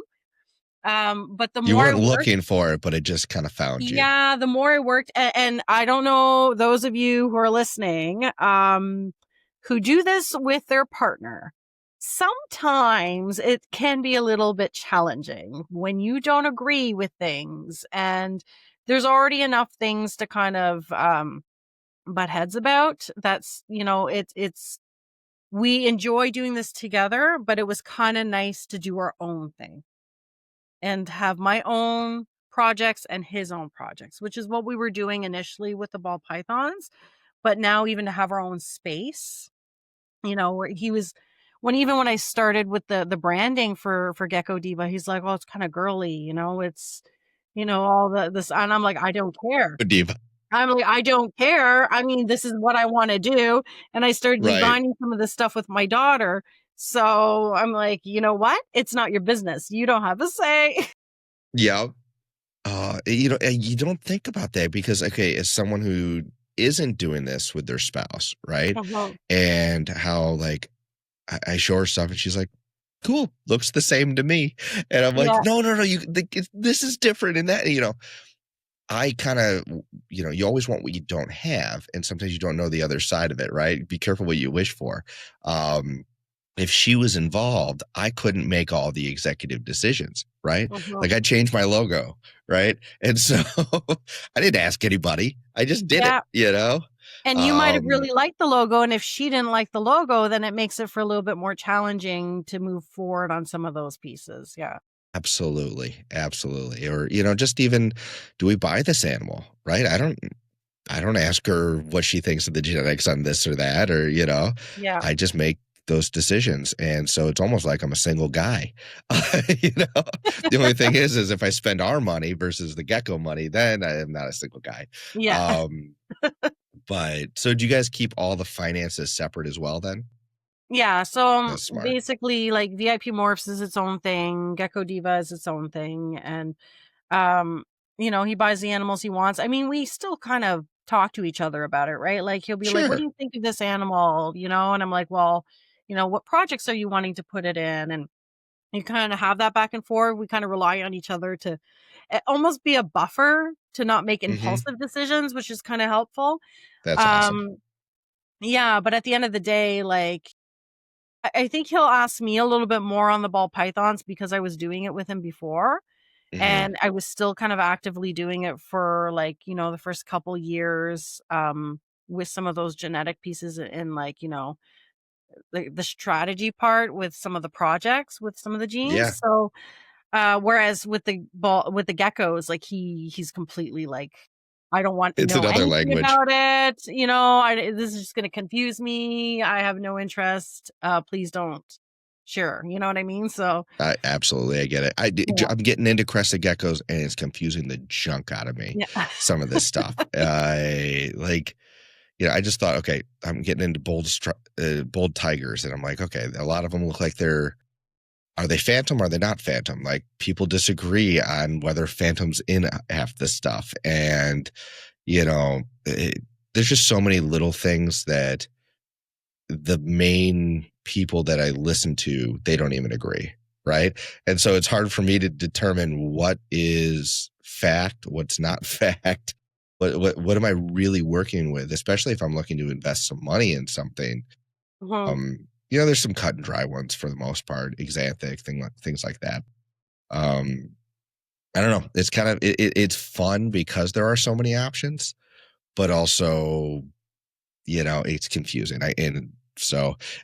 But the You more I weren't worked, looking for it, but it just kind of found you. yeah, the more I worked, and I don't know those of you who are listening, who do this with their partner. Sometimes it can be a little bit challenging when you don't agree with things, and there's already enough things to kind of butt heads about. That's it's we enjoy doing this together, but it was kind of nice to do our own thing and have my own projects and his own projects, which is what we were doing initially with the ball pythons. But now even to have our own space, where he was when I started with the branding for Gecko Diva, he's like, "Oh, it's kind of girly, it's all this," and I'm like, "I don't care." Diva. I'm like, "I don't care. I mean, this is what I want to do." And I started Right. designing some of the stuff with my daughter. So I'm like, "You know what? It's not your business. You don't have a say." Yeah. You don't think about that because, okay, as someone who isn't doing this with their spouse, right? Mhm. And how, like, I show her stuff and she's like, cool, looks the same to me. And I'm like, Yeah. no, no, no, this is different. And that, I kind of, you always want what you don't have. And sometimes you don't know the other side of it, right? Be careful what you wish for. Um, if she was involved, I couldn't make all the executive decisions, right? Mhm. Like I changed my logo, right? And so I didn't ask anybody. I just did it, Yeah, you know? and you might have Um, really liked the logo, and if she didn't like the logo, then it makes it for a little bit more challenging to move forward on some of those pieces, yeah. Absolutely, absolutely. Or, just even, do we buy this animal, right? I don't ask her what she thinks of the genetics on this or that, or, Yeah. I just make those decisions. And so it's almost like I'm a single guy. you know, the only thing is if I spend our money versus the gecko money, then I am not a single guy. Yeah. Um, but so do you guys keep all the finances separate as well then? Yeah, so, That's smart. basically, like, VIP Morphs is its own thing, Gecko Diva is its own thing, and, um, he buys the animals he wants. I mean, we still kind of talk to each other about it, right? Like, he'll be like, "What do Sure. you think of this animal?" And I'm like, "Well, what projects are you wanting to put it in?" And you kinda have that back and forth. We kinda rely on each other to almost be a buffer to not make Hmm. impulsive decisions, which is kinda helpful. That's awesome. Um, yeah, but at the end of the day, like, I think he'll ask me a little bit more on the ball pythons because I was doing it with him before, Hmm. and I was still kind of actively doing it for, like, the first couple years, with some of those genetic pieces in like, the strategy part with some of the projects with some of the genes. Yeah. So, whereas with the geckos, like he's completely like, I don't want to It's know another anything language. about it. This is just going to confuse me. I have no interest. Please don't. Sure. You know what I mean? So, Absolutely, I get it. yeah. I'm getting into crested geckos, and it's confusing the junk out of me, Yeah. some of this stuff. I like, I just thought, okay, I'm getting into bold tigers, and I'm like, okay, a lot of them look like are they phantom? Are they not phantom? Like, people disagree on whether phantom's in half this stuff, and you know, there's just so many little things that the main people that I listen to, they don't even agree, right? And so it's hard for me to determine what is fact, what's not fact. What am I really working with, especially if I'm looking to invest some money in something? Mhm. There's some cut and dry ones for the most part, exanthic, things like that. Um, I don't know. It's kind of it's fun because there are so many options, but also it's confusing. And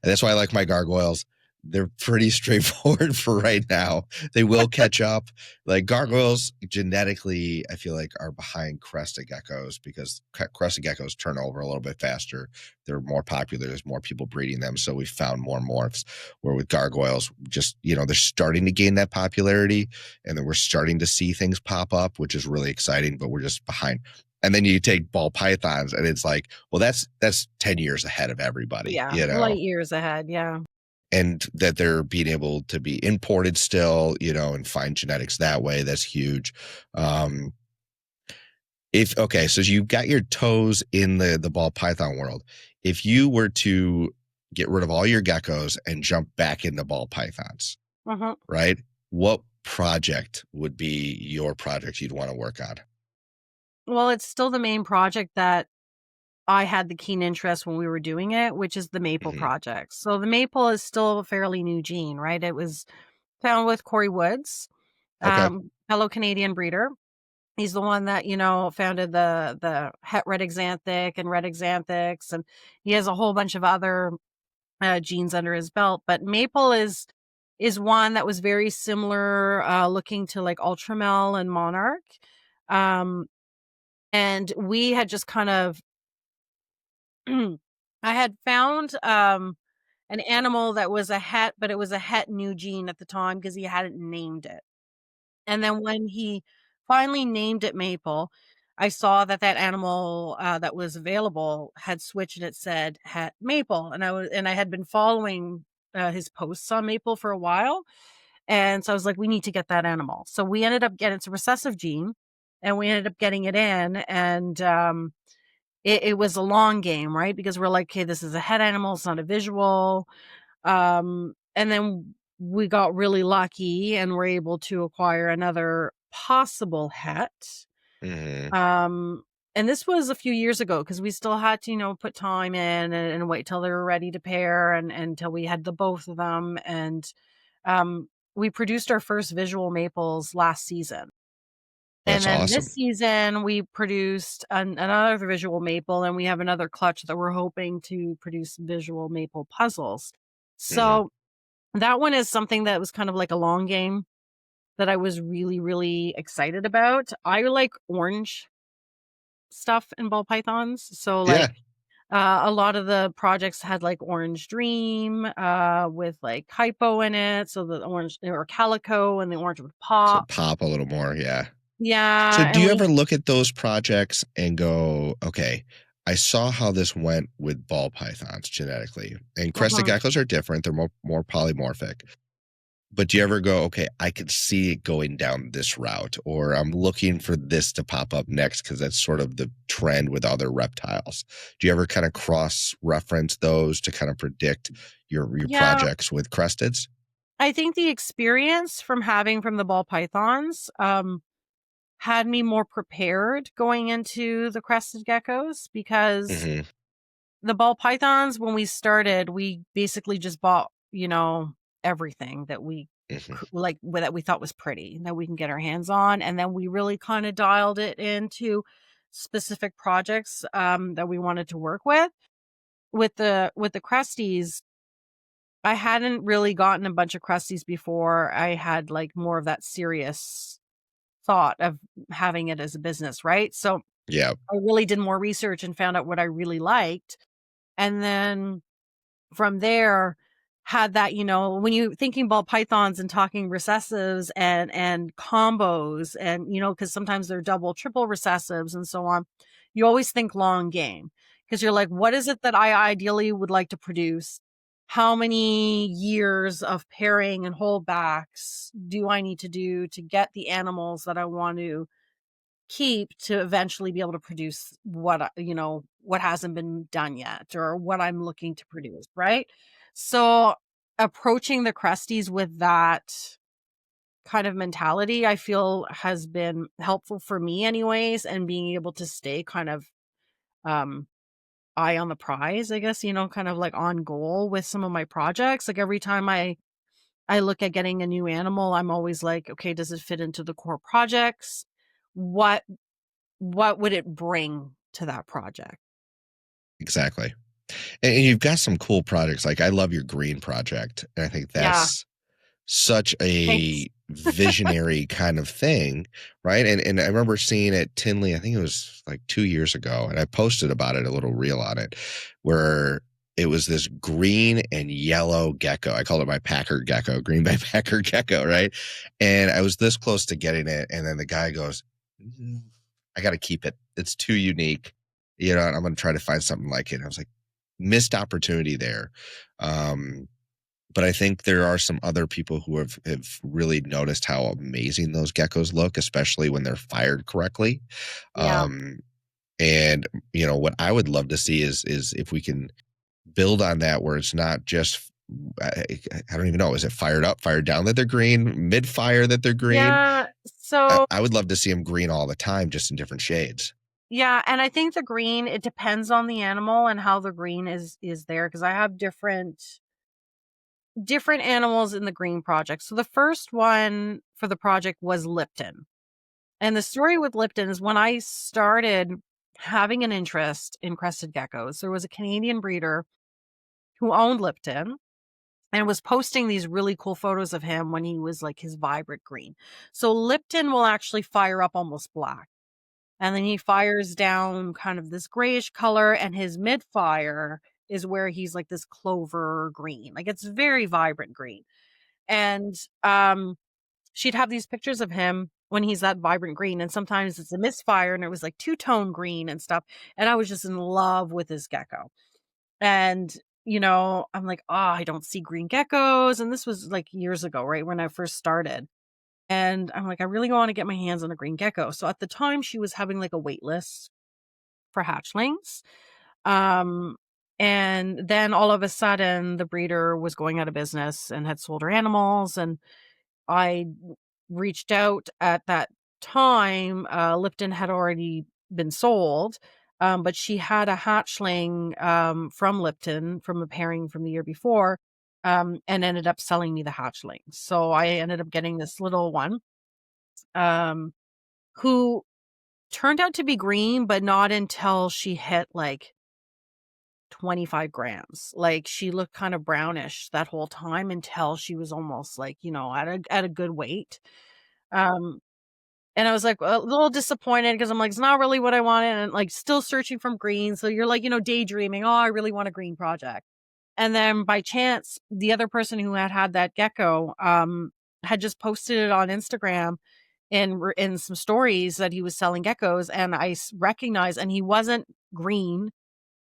that's why I like my gargoyles. They're pretty straightforward for right now. They will catch up. Like gargoyles genetically, I feel like are behind crested geckos because crested geckos turn over a little bit faster. They're more popular. There's more people breeding them. So we found more morphs. Where with gargoyles, just, they're starting to gain that popularity and then we're starting to see things pop up, which is really exciting, but we're just behind. And then you take ball pythons and it's like, well, that's 10 years ahead of everybody, Yeah. Light years ahead. Yeah. and that they're being able to be imported still, and find genetics that way. That's huge. Um, if okay, so you've got your toes in the ball python world. If you were to get rid of all your geckos and jump back into ball pythons, Mhm. right? What project would be your project you'd want to work on? Well, it's still the main project that I had the keen interest when we were doing it, which is the maple Hmm. project. So the maple is still a fairly new gene, right? It was found with Corey Woods, Okay. fellow Canadian breeder. He's the one that, founded the het red exanthic and red exanthics, and he has a whole bunch of other genes under his belt. But maple is one that was very similar, looking to like Ultramel and Monarch. Um, and we had just kind of I had found, an animal that was a het, but it was a het new gene at the time because he hadn't named it. And then when he finally named it Maple, I saw that that animal, that was available had switched and it said het Maple, and I had been following, his posts on Maple for a while, and so I was like, "We need to get that animal." So we ended up getting it's a recessive gene, and we ended up getting it in, and, it was a long game, right? Because we're like, "Okay, this is a head animal, it's not a visual." And then we got really lucky and were able to acquire another possible het. Hmm. Um, and this was a few years ago because we still had to, put time in and wait till they were ready to pair and until we had the both of them. And we produced our first visual maples last season. And That's then this awesome. season, we produced another visual maple, and we have another clutch that we're hoping to produce visual maple puzzles. Hmm. So that one is something that was kind of like a long game that I was really, really excited about. I like orange stuff in ball pythons. So Yeah. like a lot of the projects had like orange dream with like hypo in it. So the orange or calico and the orange would So pop. pop a little more. Yeah. So Yeah. do And you we ever look at those projects and go, okay, I saw how this went with ball pythons genetically, and crested Mhm. geckos are different. They're more polymorphic. But do you ever go, okay, I could see it going down this route, or I'm looking for this to pop up next because that's sort of the trend with other reptiles. Do you ever kind of cross reference those to kind of predict your Yeah, projects with cresteds? I think the experience from the ball pythons had me more prepared going into the crested geckos because Hmm. the ball pythons, when we started, we basically just bought, everything that we Hmm. that we thought was pretty that we can get our hands on. And then we really kind of dialed it into specific projects that we wanted to work with the Cresties. I hadn't really gotten a bunch of Cresties before. I had like more of that serious thought of having it as a business, right? So Yeah, I really did more research and found out what I really liked. And then from there, had that, when you thinking ball pythons and talking recessives and combos, and because sometimes they're double, triple recessives and so on, you always think long game, because you're like, what is it that I ideally would like to produce? How many years of pairing and holdbacks do I need to do to get the animals that I want to keep to eventually be able to produce what hasn't been done yet, or what I'm looking to produce, right? So approaching the Cresties with that kind of mentality, I feel has been helpful for me anyways, and being able to stay kind of um eye on the prize, I guess, kind of like on goal with some of my projects. Like every time I look at getting a new animal, I'm always like, okay, does it fit into the core projects? What what would it bring to that project? exactly. And you've got some cool projects. Like I love your green project. And I think Yeah, that's such thanks. a visionary kind of thing, right? And I remember seeing it Tinley, I think it was like 2 years ago, and I posted about it, a little reel on it, where it was this green and yellow gecko. I called it my Packer gecko, Green Bay Packer gecko, right? And I was this close to getting it, and then the guy goes, I got to keep it. It's too unique. And I'm going to try to find something like it. And I was like, missed opportunity there. Um, but I think there are some other people who have really noticed how amazing those geckos look, especially when they're fired correctly. Yeah. Um, and what I would love to see is if we can build on that, where it's not just I don't even know, is it fired up, fired down that they're green, mid fire that they're green? Yeah. I, So, I would love to see them green all the time, just in different shades. yeah, and I think the green, it depends on the animal and how the green is there, because I have different animals in the green project. So the first one for the project was Lipton. And the story with Lipton is, when I started having an interest in crested geckos, there was a Canadian breeder who owned Lipton and was posting these really cool photos of him when he was like his vibrant green. So Lipton will actually fire up almost black. And then he fires down kind of this grayish color, and his mid fire is where he's like this clover green. Like it's very vibrant green. And she'd have these pictures of him when he's that vibrant green, and sometimes it's a misfire and it was like two-tone green and stuff. And I was just in love with this gecko. And I'm like, oh, I don't see green geckos. And this was like years ago, right? When I first started. And I'm like, I really want to get my hands on a green gecko. So at the time, she was having like a wait list for hatchlings. Um, and then all of a sudden, the breeder was going out of business and had sold her animals. And I reached out at that time. Lipton had already been sold, but she had a hatchling from Lipton from a pairing from the year before, and ended up selling me the hatchling. So I ended up getting this little one, um, who turned out to be green, but not until she hit like 25 grams. Like she looked kind of brownish that whole time until she was almost like, at a good weight. Um, and I was like a little disappointed, because I'm like, it's not really what I wanted, and like still searching from green. So you're like, daydreaming, oh, I really want a green project. And then by chance, the other person who had that gecko had just posted it on Instagram in some stories that he was selling geckos, and I recognized, and he wasn't green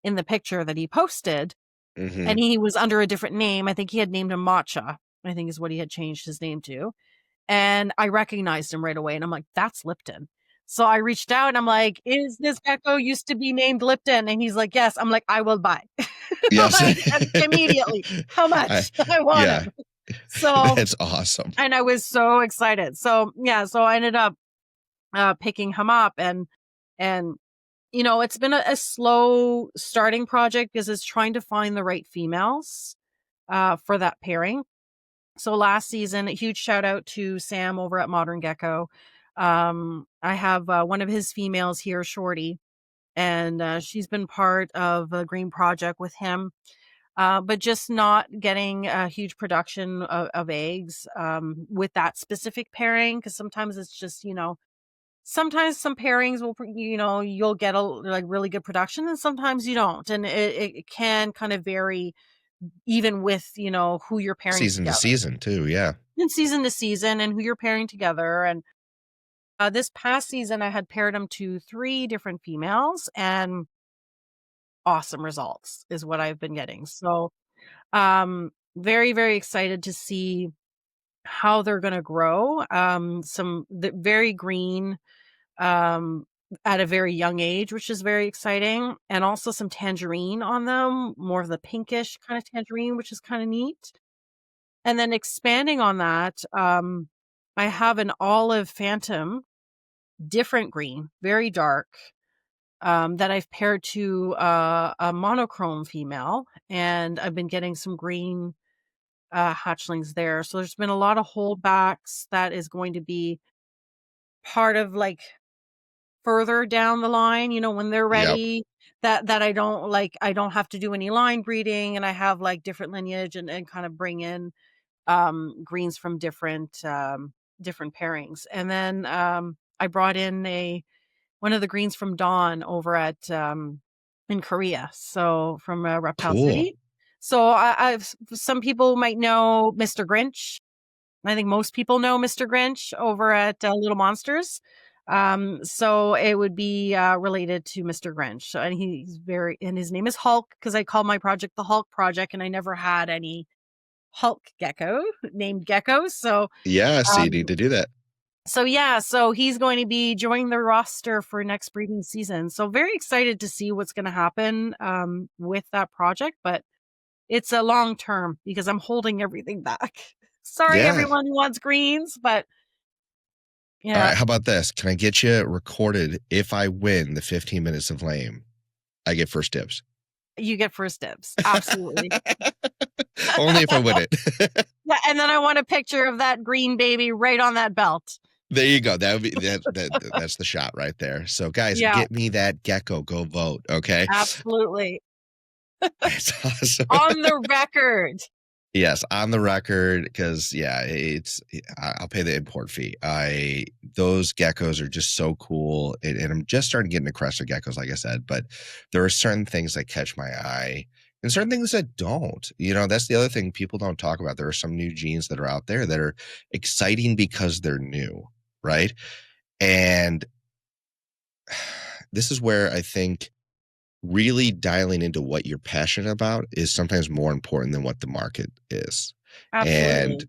in the picture that he posted, Hmm. and he was under a different name. I think he had named him Matcha, I think is what he had changed his name to. And I recognized him right away, and I'm like, that's Lipton. So I reached out and I'm like, is this gecko used to be named Lipton? And he's like, yes. I'm like, I will buy. Yes. Like, immediately. How I, much? I want yeah, him. So, that's awesome. and I was so excited. So yeah, so I ended up picking him up, and it's been a slow starting project, because it's trying to find the right females for that pairing. So last season, a huge shout out to Sam over at Modern Gecko. I have one of his females here, Shorty, and she's been part of a green project with him, but just not getting a huge production of eggs with that specific pairing. Because sometimes it's just, sometimes some pairings will, you'll get a like really good production, and sometimes you don't, and it can kind of vary even with who you're pairing Season to together, season too. Yeah. and season to season, and who you're pairing together. And this past season, I had paired them to 3 different females, and awesome results is what I've been getting. So, very, very excited to see how they're gonna grow. Very green, um, at a very young age, which is very exciting, and also some tangerine on them, more of the pinkish kind of tangerine, which is kinda neat. And then expanding on that, I have an olive phantom, different green, very dark, that I've paired to a monochrome female, and I've been getting some green hatchlings there. So there's been a lot of holdbacks that is going to be part of like further down the line, when they're Yep. ready, that I don't have to do any line breeding, and I have like different lineage, and kind of bring in greens from different pairings. And then I brought in one of the greens from Dawn over at in Korea, so from Reptile Cool. City. So I've some people might know Mr. Grinch. I think most people know Mr. Grinch over at Little Monsters. So it would be related to Mr. Grinch. So, and and his name is Hulk, because I call my project the Hulk Project, and I never had any Hulk gecko named Gecko. Yeah. So you need Um, to do that. so he's going to be joining the roster for next breeding season. So very excited to see what's going to happen with that project, but it's a long term because I'm holding everything back. Sorry, Yeah. everyone who wants greens, but All yeah, right. How about this? Can I get you recorded? If I win the 15 minutes of lame, I get first dibs. you get first dibs. Absolutely. Only if I win it. Yeah, and then I want a picture of that green baby right on that belt. There you go. That would be that's the shot right there. So guys, Yeah, get me that gecko. Go vote. Okay. absolutely. It's awesome. On the record. Yes, on the record, because yeah, I'll pay the import fee. Those geckos are just so cool, and I'm just starting getting into crested geckos, like I said. But there are certain things that catch my eye, and certain things that don't. That's the other thing people don't talk about. There are some new genes that are out there that are exciting because they're new, right? And this is where I think really dialing into what you're passionate about is sometimes more important than what the market is. And Absolutely.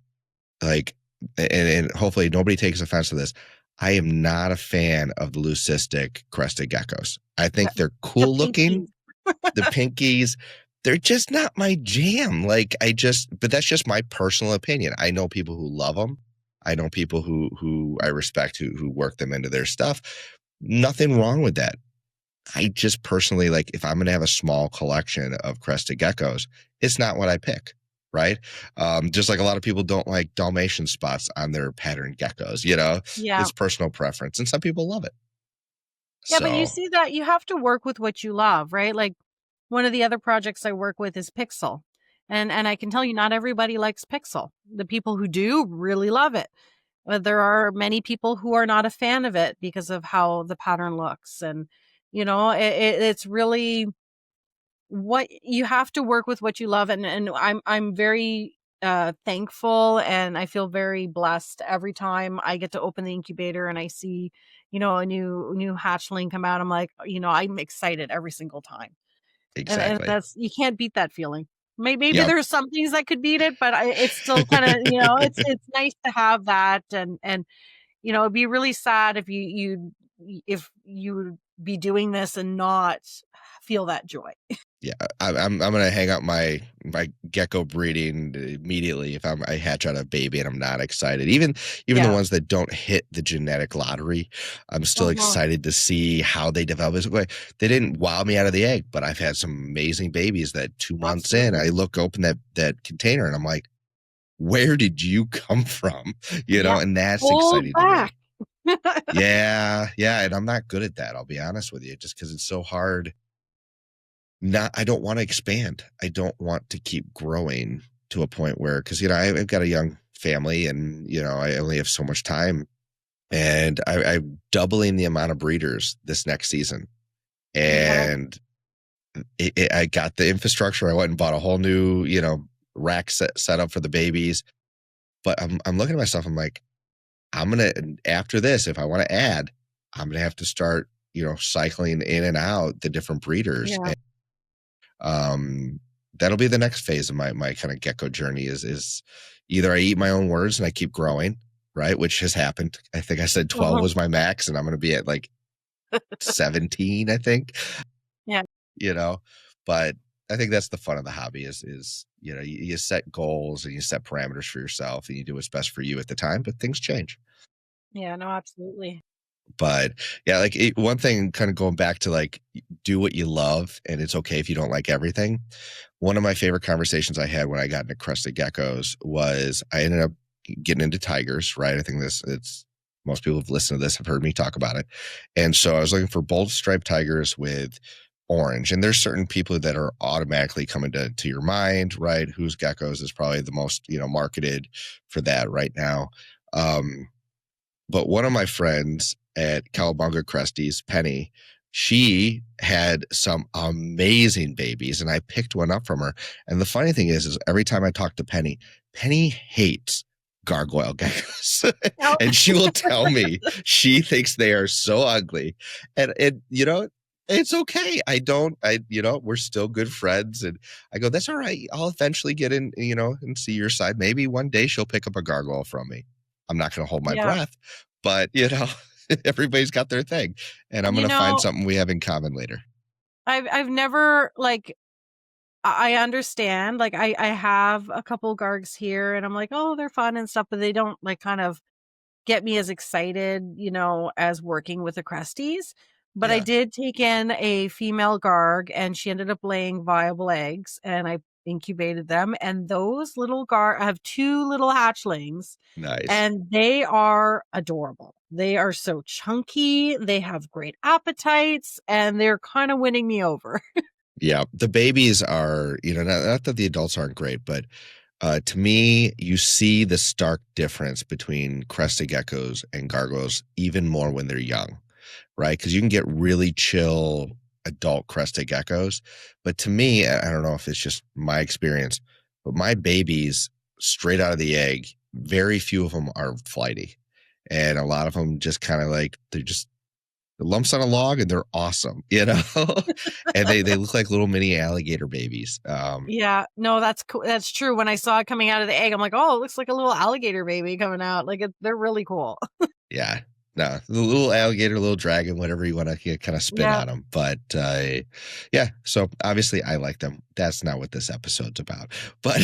like, and hopefully nobody takes offense to this. I am not a fan of the leucistic crested geckos. I The, think they're the cool looking. pinkies. The pinkies, they're just not my jam. But that's just my personal opinion. I know people who love them. I know people who I respect who work them into their stuff. Nothing wrong with that. I just personally if I'm going to have a small collection of crested geckos, it's not what I pick. Right. Just like a lot of people don't like Dalmatian spots on their pattern geckos, Yeah. it's personal preference, and some people love it. Yeah, but you So see that you have to work with what you love, right? Like one of the other projects I work with is Pixel. And I can tell you not everybody likes Pixel. The people who do really love it. But there are many people who are not a fan of it because of how the pattern looks. And it's really what you have to work with what you love. And I'm very thankful, and I feel very blessed every time I get to open the incubator and I see a new hatchling come out. I'm like, I'm excited every single time, and exactly. that's, you can't beat that feeling. Maybe Yep. there's some things that could beat it, but it's still kind of, it's nice to have that. And it'd be really sad if if you would be doing this and not feel that joy. Yeah, I'm gonna hang up my gecko breeding immediately if I hatch out a baby and I'm not excited. Even the Yeah. ones that don't hit the genetic lottery, I'm still Uh-huh. excited to see how they develop. They didn't wow me out of the egg, but I've had some amazing babies that 2 months in, I Absolutely. open that container and I'm like, where did you come from? Yeah. And that's Hold exciting to me. back. Yeah, yeah, and I'm not good at that, I'll be honest with you, just because it's so hard. Not I don't wanna expand. I don't want to keep growing to a point where, because I've got a young family and, I only have so much time, and I'm doubling the amount of breeders this next season, Yeah. and I got the infrastructure. I went and bought a whole new, rack set up for the babies, but I'm looking at myself, I'm like, I'm gonna after this, if I wanna add, I'm gonna have to start, cycling in and out the different breeders. Yeah. um that'll be the next phase of my kind of gecko journey is either I eat my own words and I keep growing, right, which has happened. I think I said 12 Mhm. was my max, and I'm going to be at like 17, I think. Yeah. you know but I think that's the fun of the hobby is you set goals and you set parameters for yourself and you do what's best for you at the time, but things change. Yeah. No, absolutely. But yeah, like one thing, kind of going back to like do what you love, and it's okay if you don't like everything. One of my favorite conversations I had when I got into crested geckos was I ended up getting into tigers, right? I think it's most people who've listened to this have heard me talk about it. And so I was looking for bold striped tigers with orange. And there's certain people that are automatically coming to your mind, right? Whose geckos is probably the most, marketed for that right now. Um, but one of my friends at Cowabunga Cresties, Penny, she had some amazing babies, and I picked one up from her. And the funny thing is every time I talk to Penny, Penny hates gargoyle geckos. Oh, And she will tell me she thinks they are so ugly. And it's okay. We're still good friends. And I go, that's all right. I'll eventually get in, and see your side. Maybe one day she'll pick up a gargoyle from me. I'm not going to hold my yeah. breath, but everybody's got their thing, and I'm You going to find know, something we have in common later. I've never like I understand. Like I have a couple gargs here and I'm like, oh, they're fun and stuff, but they don't like kind of get me as excited, as working with the Cresties. But I Yeah. did take in a female Garg and she ended up laying viable eggs and I incubated them. And those little I have two little hatchlings Nice. and they are adorable. They are so chunky. They have great appetites and they're kind of winning me over. Yeah. The babies are, not that the adults aren't great, but to me, you see the stark difference between crested geckos and gargoyles even more when they're young, right? Because you can get really chill adult crested geckos. But to me, I don't know if it's just my experience, but my babies, straight out of the egg, very few of them are flighty. And a lot of them just kind of like, they're just lumps on a log, and they're awesome, and they look like little mini alligator babies. Yeah, no, that's cool. That's true. When I saw it coming out of the egg, I'm like, oh, it looks like a little alligator baby coming out. Like they're really cool. Yeah. No, the little alligator, little dragon, whatever you want to kind of spin Yeah. on them. But yeah, so obviously I like them. That's not what this episode's about. But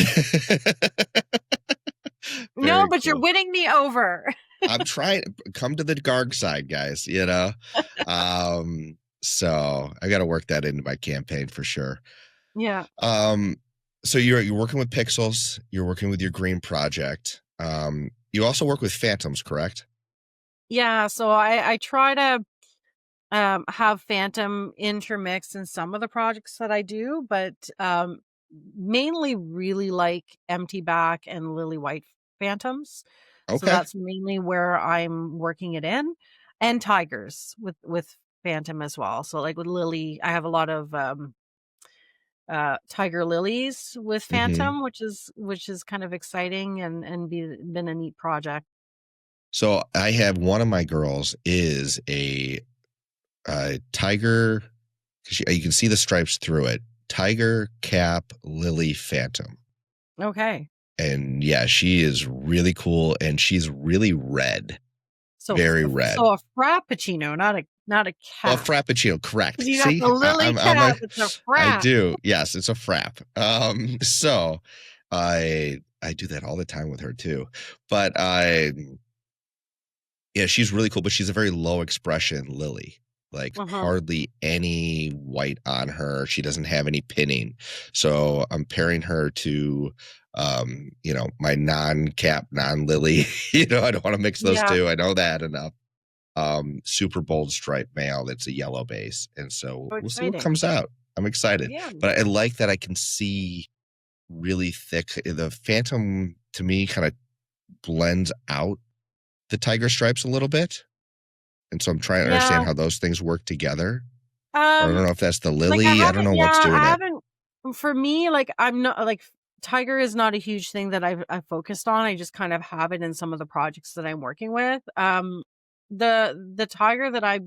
No, very but you're cool. winning me over. I'm trying come to the Garg side, guys. So I got to work that into my campaign for sure. Yeah. Um, so you're working with pixels, you're working with your green project. You also work with phantoms, correct? Yeah. So I try to have Phantom intermixed in some of the projects that I do, but mainly really like Empty Back and Lily White Phantoms. So Okay. that's mainly where I'm working it in. And Tigers with Phantom as well. So like with Lily, I have a lot of tiger lilies with Hmm. Phantom, which is kind of exciting and been a neat project. So I have one of my girls is a tiger. You can see the stripes through it. Tiger cap lily phantom. Okay. And yeah, she is really cool, and she's really red, So very red. so a frappuccino, not a Oh, cat. frappuccino, 'Cause correct. you got See, the lily I'm a, cat, it's a I frap. do. Yes, it's a frap. So I do that all the time with her too. But yeah, she's really cool, but she's a very low expression lily. Like Mhm. hardly any white on her. She doesn't have any pinning. So I'm pairing her to my non-cap, non-lily. I don't want to mix those Yeah. two. I know that enough. super bold striped male that's a yellow base. And so So we'll see what exciting. comes out. I'm excited. Yeah. But I like that I can see really thick. The Phantom to me kind of blends out the tiger stripes a little bit. And so I'm trying to understand Yeah. how those things work together. Or I don't Um, know if that's the like I lily. I don't haven't, know what's yeah, doing I it. haven't, for me, like I'm not like tiger is not a huge thing that I've focused on. I just kind of have it in some of the projects that I'm working with. The tiger that I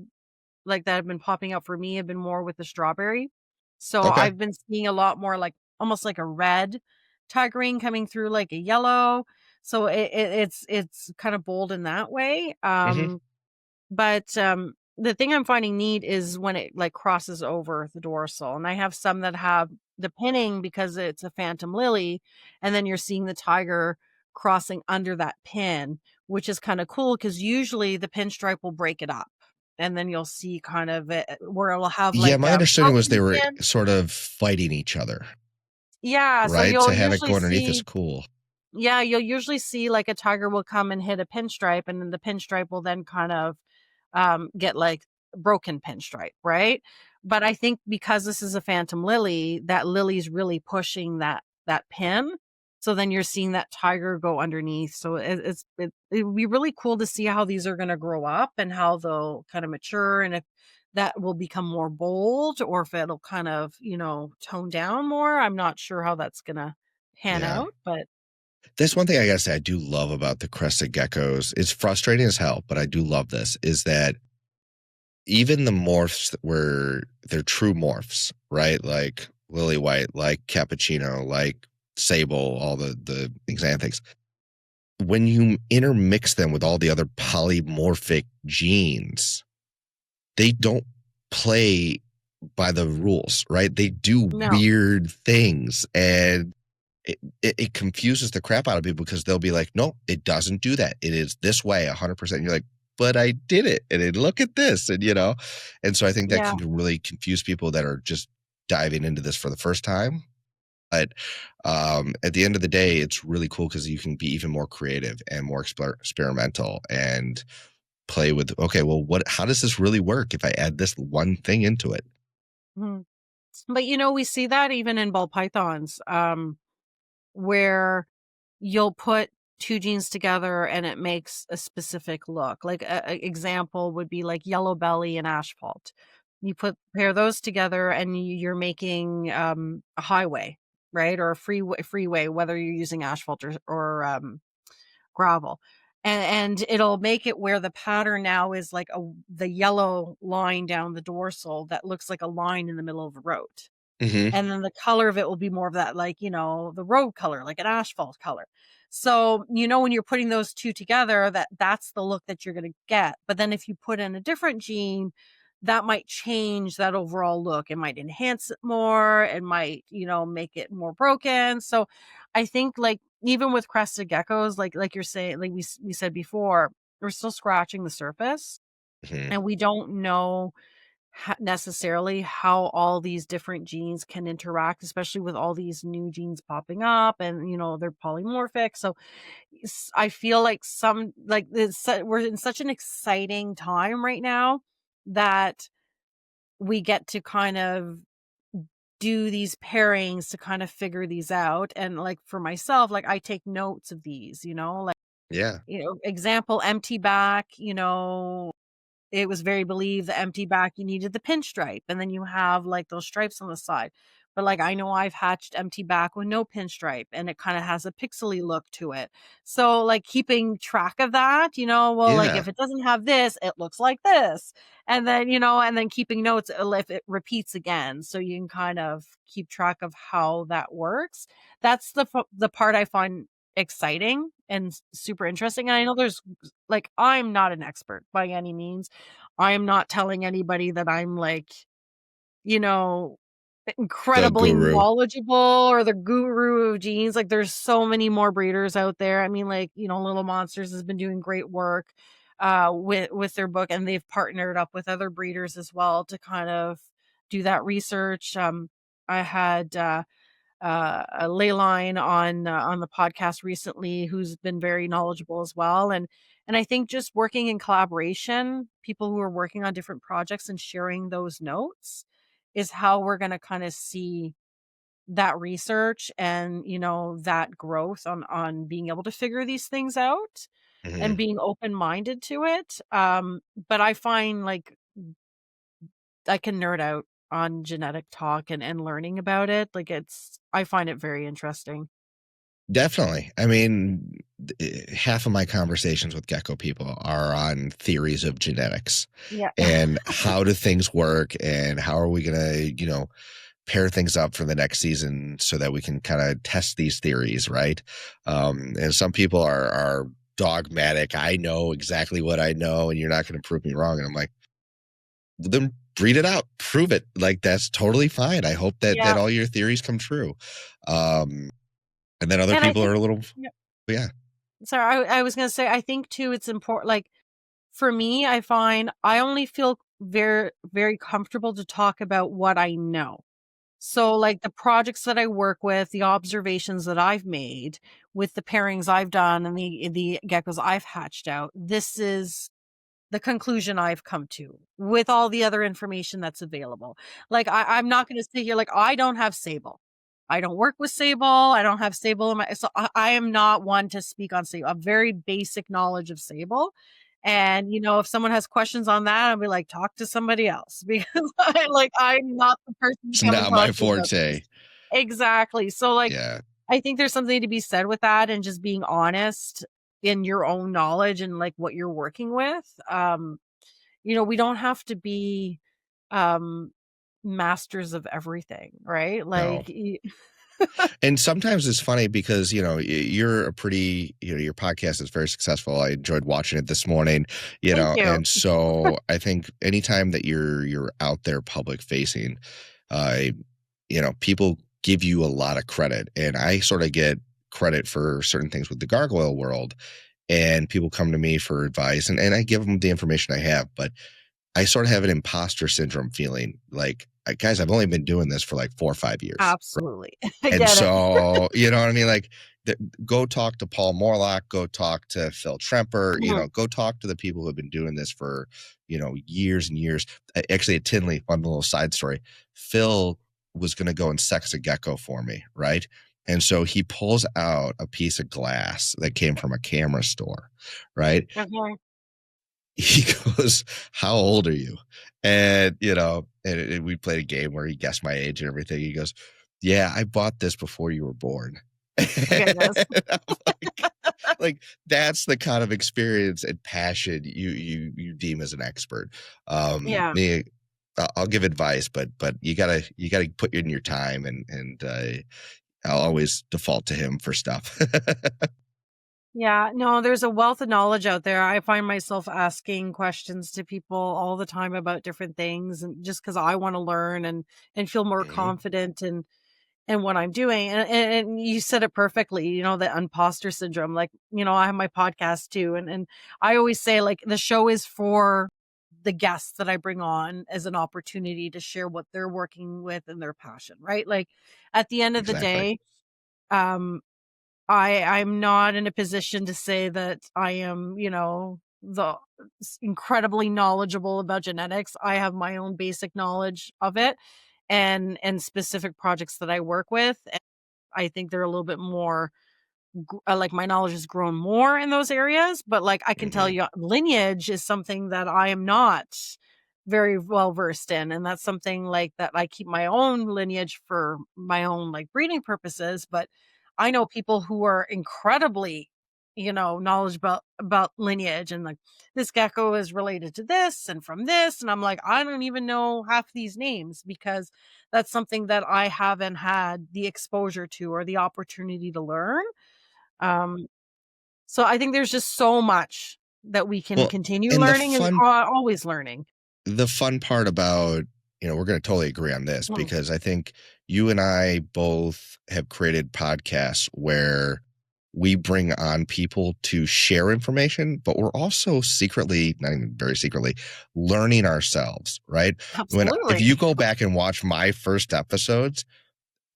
like that have been popping up for me have been more with the strawberry. So Okay. I've been seeing a lot more like almost like a red tigerine coming through like a yellow. So it's kind of bold in that way. Hmm. But the thing I'm finding neat is when it like crosses over the dorsal. And I have some that have the pinning because it's a phantom lily, and then you're seeing the tiger crossing under that pin, which is kind of cool because usually the pinstripe will break it up. And then you'll see kind of it where it'll have Yeah, like my understanding was they outward were pin. sort of fighting each other, Yeah, so right? you'll To have it usually go underneath is see cool. yeah, you'll usually see like a tiger will come and hit a pinstripe, and then the pinstripe will then kind of get like broken pinstripe, right? But I think because this is a phantom lily, that lily's really pushing that pin. So then you're seeing that tiger go underneath. So it would be really cool to see how these are going to grow up and how they'll kind of mature, and if that will become more bold or if it'll kind of, tone down more. I'm not sure how that's going to pan Yeah. out, but That's one thing I gotta say I do love about the crested geckos. It's frustrating as hell, but I do love this, is that even the morphs that were they're true morphs, right? Like lily white, like cappuccino, like sable, all the xanthics. When you intermix them with all the other polymorphic genes, they don't play by the rules, right? They do no. weird things, and it confuses the crap out of people because they'll be like, no, it doesn't do that. It is this way 100%. And you're like, but I did it. And then look at this. And so I think that Yeah. can really confuse people that are just diving into this for the first time. But at the end of the day, it's really cool because you can be even more creative and more experimental and play with, okay, well, how does this really work if I add this one thing into it? Mhm. But we see that even in ball pythons, where you'll put two genes together and it makes a specific look. Like a example would be like yellow belly and asphalt. You pair those together and you're making a highway, right? Or a freeway, whether you're using asphalt or gravel. And it'll make it where the pattern now is like the yellow line down the dorsal that looks like a line in the middle of the road. Hmm. And then the color of it will be more of that, like, the road color, like an asphalt color. So, when you're putting those two together, that's the look that you're going to get. But then if you put in a different gene, that might change that overall look. It might enhance it more. It might, make it more broken. So I think like even with crested geckos, like you're saying, like we said before, we're still scratching the surface Hmm. and we don't know necessarily how all these different genes can interact, especially with all these new genes popping up and they're polymorphic. So I feel like we're in such an exciting time right now that we get to kind of do these pairings to kind of figure these out. And like for myself, like I take notes of these, like Yeah. example, empty back, it was very believed the empty back, you needed the pinstripe, and then you have like those stripes on the side. But like I know I've hatched empty back with no pinstripe and it kind of has a pixely look to it. So like keeping track of that, well, like Yeah. if it doesn't have this, it looks like this. And then keeping notes if it repeats again. So you can kind of keep track of how that works. That's the part I find exciting and super interesting. And I know there's like I'm not an expert by any means. I am not telling anybody that I'm like, you know, The incredibly guru. knowledgeable or the guru of genes. Like there's so many more breeders out there. I mean, like, Little Monsters has been doing great work with their book, and they've partnered up with other breeders as well to kind of do that research. I had a ley line on the podcast recently who's been very knowledgeable as well. And I think just working in collaboration, people who are working on different projects and sharing those notes is how we're going to kind of see that research and, that growth on being able to figure these things out and Mhm. being open-minded to it. But I find like I can nerd out on genetic talk and learning about it. Like I find it very interesting. Definitely. I mean, half of my conversations with Gecko people are on theories of genetics Yeah. and how do things work and how are we going to, pair things up for the next season so that we can kind of test these theories, right? And some people are dogmatic. I know exactly what I know, and you're not going to prove me wrong. And I'm like, then breed it out, prove it. Like that's totally fine. I hope that Yeah. all your theories come true. Um, and then other And I people think are a little, yeah, yeah, sorry, I was gonna say I think too it's important like for me, I find I only feel very, very comfortable to talk about what I know. So, like, the projects that I work with, the observations that I've made with the pairings I've done and the geckos I've hatched out, this is the conclusion I've come to with all the other information that's available. Like, I'm not gonna sit here like, I don't have Sable. I don't work with Sable. I don't have Sable in my so I am not one to speak on Sable. A very basic knowledge of Sable. And, if someone has questions on that, I'll be like, talk to somebody else because I'm not the person to it's come and not talk my to you about this. forte. Exactly. So, like, Yeah. I think there's something to be said with that and just being honest in your own knowledge and like what you're working with. We don't have to be um masters of everything, right? No. Like And sometimes it's funny because, you're a pretty, your podcast is very successful. I enjoyed watching it this morning, thank you. and so I think anytime that you're out there public facing, uh, people give you a lot of credit. And I sort of get credit for certain things with the gargoyle world. And people come to me for advice and I give them the information I have. But I sort of have an imposter syndrome feeling like, guys, I've only been doing this for like 4 or 5 years. Absolutely. I And get it. so, you know what I mean? Like, go talk to Paul Morlock, go talk to Phil Tremper, Mhm. go talk to the people who have been doing this for, years and years. Actually, at Tinley, fun little side story. Phil was going to go and sex a gecko for me, right? And so he pulls out a piece of glass that came from a camera store, right? Okay. He goes, "How old are you?" And, and we played a game where he guessed my age and everything. He goes, "Yeah, I bought this before you were born." Goodness. And I'm like, that's the kind of experience and passion you deem as an expert. Yeah. Me, I'll give advice, but you gotta put in your time and I'll always default to him for stuff. Yeah, no, there's a wealth of knowledge out there. I find myself asking questions to people all the time about different things and just because I want to learn and feel more Mhm, confident and what I'm doing. And you said it perfectly, the imposter syndrome. Like, I have my podcast too. And I always say like the show is for the guests that I bring on as an opportunity to share what they're working with and their passion, right? Like at the end of the exactly. day, um, I'm not in a position to say that I am, the incredibly knowledgeable about genetics. I have my own basic knowledge of it and specific projects that I work with. And I think they're a little bit more like my knowledge has grown more in those areas, but like I can tell Mhm, you lineage is something that I am not very well versed in. And that's something like that I keep my own lineage for my own like breeding purposes. But I know people who are incredibly, knowledgeable about lineage and like this gecko is related to this and from this. And I'm like, I don't even know half these names because that's something that I haven't had the exposure to or the opportunity to learn. Um, so I think there's just so much that we can well, continue and learning and always learning. the fun part about, we're going to totally agree on this Mhm. because I think you and I both have created podcasts where we bring on people to share information, but we're also secretly, not even very secretly, learning ourselves, right? If Absolutely. you go back and watch my first episodes,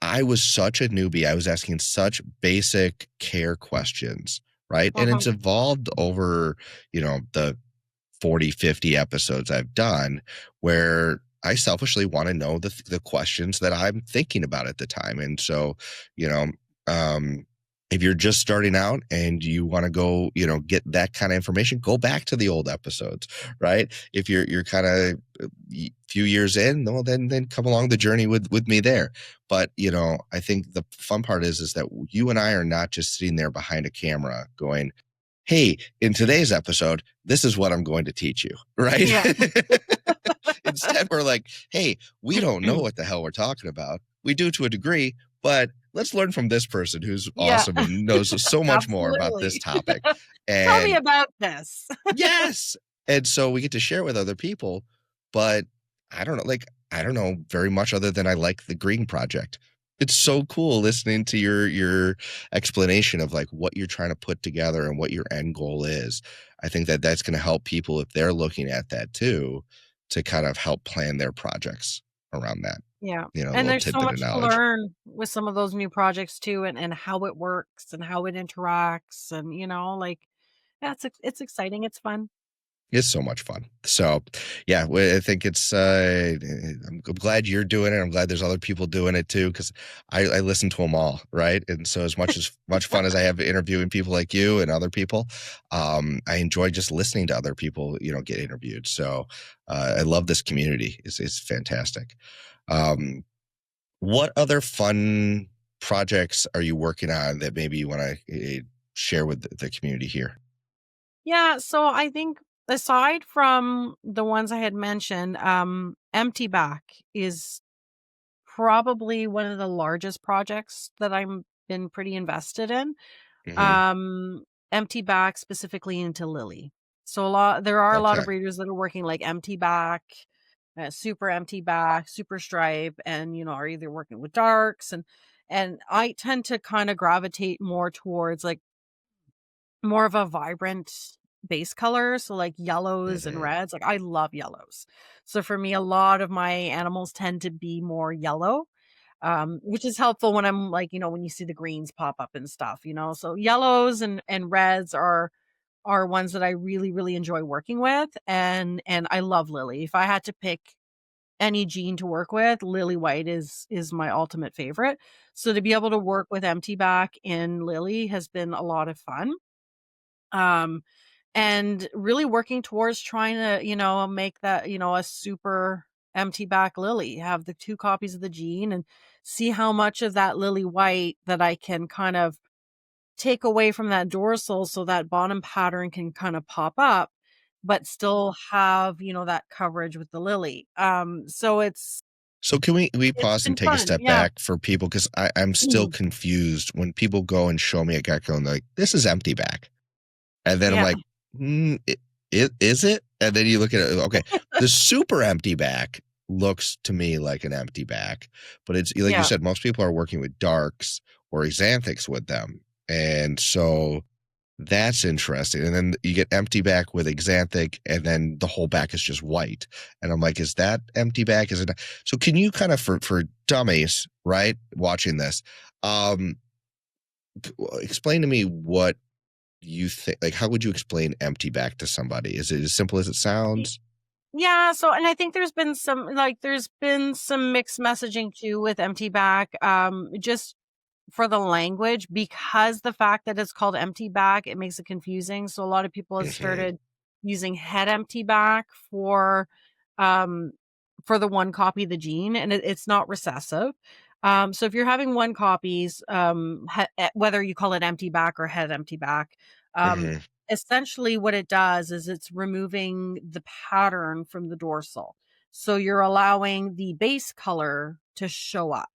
I was such a newbie. I was asking such basic care questions, right? And Uh-huh. it's evolved over, the 40, 50 episodes I've done where I selfishly want to know the questions that I'm thinking about at the time. And so, you know, um, if you're just starting out and you want to go, get that kind of information, go back to the old episodes, right? If you're kind of a few years in, well, then come along the journey with me there. But I think the fun part is that you and I are not just sitting there behind a camera going, hey, in today's episode, this is what I'm going to teach you, right? Yeah. Instead, we're like, hey, we don't know what the hell we're talking about. We do to a degree, but let's learn from this person who's Yeah. awesome and knows so much more about this Absolutely. topic. Tell me And about this. yes. And so we get to share with other people, but I don't know very much other than I like the Green Project. It's so cool listening to your explanation of like what you're trying to put together and what your end goal is. I think that that's going to help people if they're looking at that too, to kind of help plan their projects around that. Yeah. A And little there's so tidbit of much to knowledge. learn with some of those new projects too, and how it works and how it interacts and like yeah, it's exciting, it's fun. It's so much fun. So, yeah, I think it's. I'm glad you're doing it. I'm glad there's other people doing it too, because I listen to them all, right? And so, as much fun as I have interviewing people like you and other people, I enjoy just listening to other people, get interviewed. So, I love this community. It's fantastic. Um, what other fun projects are you working on that maybe you want to share with the community here? Yeah, so I think aside from the ones I had mentioned, Empty Back is probably one of the largest projects that I'm been pretty invested in. Hmm. Um, Empty Back specifically into Lily. So there are a lot of Okay. breeders that are working like Empty Back, Super Empty Back, Super Stripe, and are either working with darks and I tend to kind of gravitate more towards like more of a vibrant base color, so like yellows and Hmm. reds. Like I love yellows. So for me, a lot of my animals tend to be more yellow, which is helpful when I'm like, when you see the greens pop up and stuff. So yellows and reds are ones that I really, really enjoy working with. And I love Lily. If I had to pick any gene to work with, Lily White is my ultimate favorite. So to be able to work with Empty Back in Lily has been a lot of fun. Um, and really working towards trying to, make that, a super empty back lily, have the two copies of the gene and see how much of that lily white that I can kind of take away from that dorsal so that bottom pattern can kind of pop up, but still have, that coverage with the lily. So So can we it's pause and been take a fun. step Yeah. back for people because I'm still confused when people go and show me a gecko and they're like, this is empty back. And then I'm Yeah. like, is it? And then you look at it, okay, the super empty back looks to me like an empty back, but it's like you Yeah. said, most people are working with darks or xanthics with them. And so that's interesting. And then you get empty back with xanthic, and then the whole back is just white. And I'm like, is that empty back? Is it? So can you kind of for dummies, right, watching this, um, explain to me what you think? Like, how would you explain empty back to somebody? Is it as simple as it sounds? Yeah, so and I think there's been some mixed messaging too with empty back. Just for the language, because the fact that it's called empty back, it makes it confusing. So a lot of people have Hmm. started using head empty back um for the one copy of the gene, and it's not recessive. So if you're having one copies, whether you call it empty back or head empty back, um, Hmm. essentially what it does is it's removing the pattern from the dorsal. So you're allowing the base color to show up.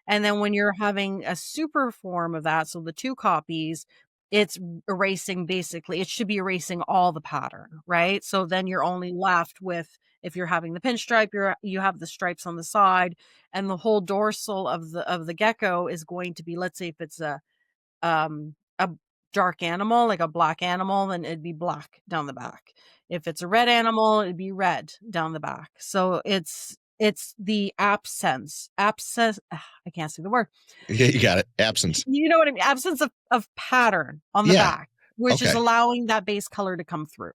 And then when you're having a super form of that, so the two copies, it's erasing basically, it should be erasing all the pattern, right? So then you're only left with, if you're having the pinstripe, you have the stripes on the side, and the whole dorsal of the gecko is going to be, let's say if it's a dark animal, like a black animal, then it'd be black down the back. If it's a red animal, it'd be red down the back. So It's the abscess. I can't say the word. Yeah, you got it. Absence. You know what I mean? Absence of pattern on the Yeah. back, which is Okay. allowing that base color to come through.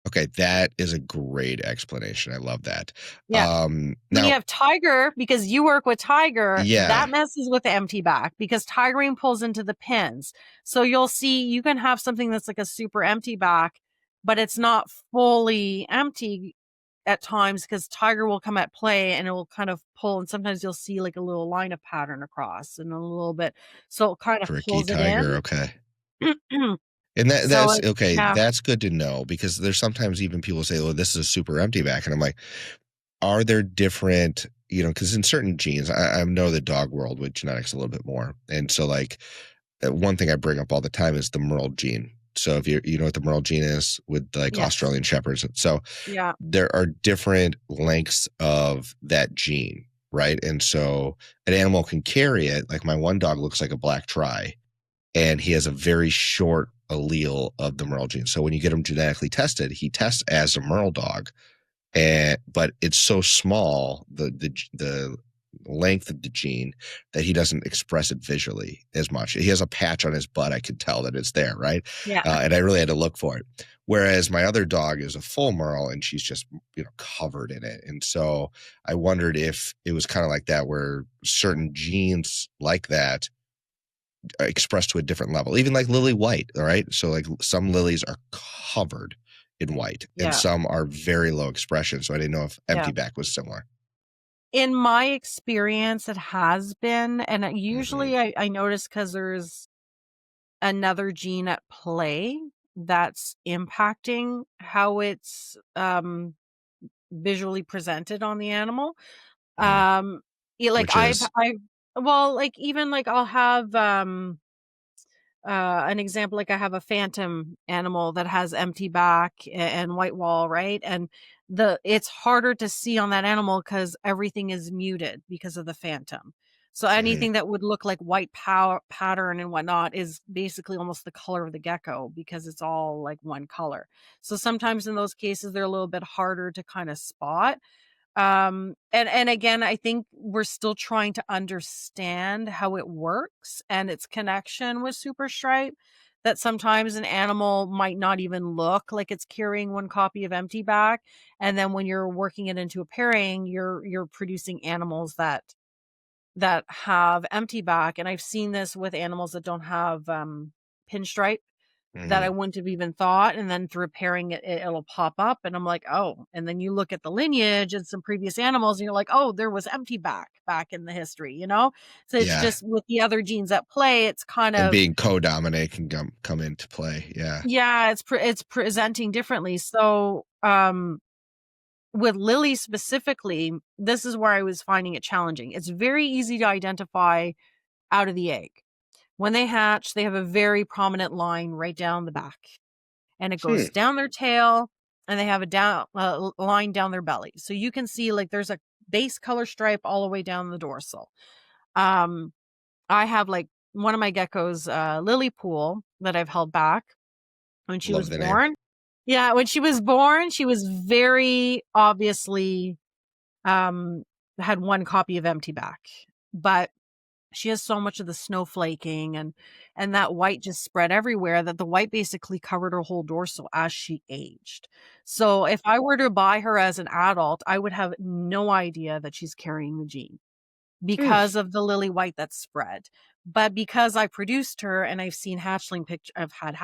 Okay. That is a great explanation. I love that. Yeah. When you Now, have tiger, because you work with tiger, yeah, that messes with the empty back because tigering pulls into the pins. So you'll see you can have something that's like a super empty back, but it's not fully empty at times because tiger will come at play and it will kind of pull. And sometimes you'll see like a little line of pattern across and a little bit. So it kind of tricky pulls it tiger. in. Okay. And So that's okay. yeah, That's good to know because there's sometimes even people say, "Oh, this is a super empty back," and I'm like, are there different, because in certain genes, I know the dog world with genetics a little bit more, and so like one thing I bring up all the time is the Merle gene. So if you know what the Merle gene is with like yes, Australian shepherds, so yeah, there are different lengths of that gene, right? And so an animal can carry it. Like my one dog looks like a black tri, and he has a very short allele of the Merle gene. So when you get him genetically tested, he tests as a Merle dog, but it's so small the length of the gene that he doesn't express it visually as much. He has a patch on his butt. I could tell that it's there, right? yeah, And I really had to look for it. Whereas my other dog is a full Merle and she's just covered in it. And so I wondered if it was kind of like that, where certain genes like that expressed to a different level, even like lily white. All right. So like some lilies are covered in white and yeah, some are very low expression. So I didn't know if yeah. empty back was similar. In my experience, it has been, and Hmm. usually I notice because there's another gene at play that's impacting how it's visually presented on the animal. Hmm. Um, like Which is, well, like even like I'll have an example, like I have a phantom animal that has empty back and white wall, right? And it's harder to see on that animal because everything is muted because of the phantom. So mhm, anything that would look like white power pattern and whatnot is basically almost the color of the gecko because it's all like one color. So sometimes in those cases they're a little bit harder to kind of spot. And again, I think we're still trying to understand how it works and its connection with super stripe, that sometimes an animal might not even look like it's carrying one copy of empty back, and then when you're working it into a pairing, you're producing animals that have empty back. And I've seen this with animals that don't have pinstripe, that I mhm. wouldn't have even thought, and then through pairing it'll pop up, and I'm like, "Oh," and then you look at the lineage and some previous animals, and you're like, "Oh, there was empty back in the history," you know? So it's Yeah. just with the other genes at play, it's kind And of being co-dominant can come into play. Yeah. yeah, it's presenting differently. So, with Lily specifically, this is where I was finding it challenging. It's very easy to identify out of the egg. When they hatch, they have a very prominent line right down the back, and it Hmm. goes down their tail, and they have a down line down their belly. So you can see like there's a base color stripe all the way down the dorsal. Um, I have like one of my geckos, Lily Pool, that I've held back when she Love was the name. born. Yeah, when she was born, she was very obviously um had one copy of empty back. But she has so much of the snowflaking and that white just spread everywhere that the white basically covered her whole dorsal as she aged. So if I were to buy her as an adult, I would have no idea that she's carrying the gene Hmm. because of the lily white that's spread. But because I produced her and I've seen hatchling picture, I've had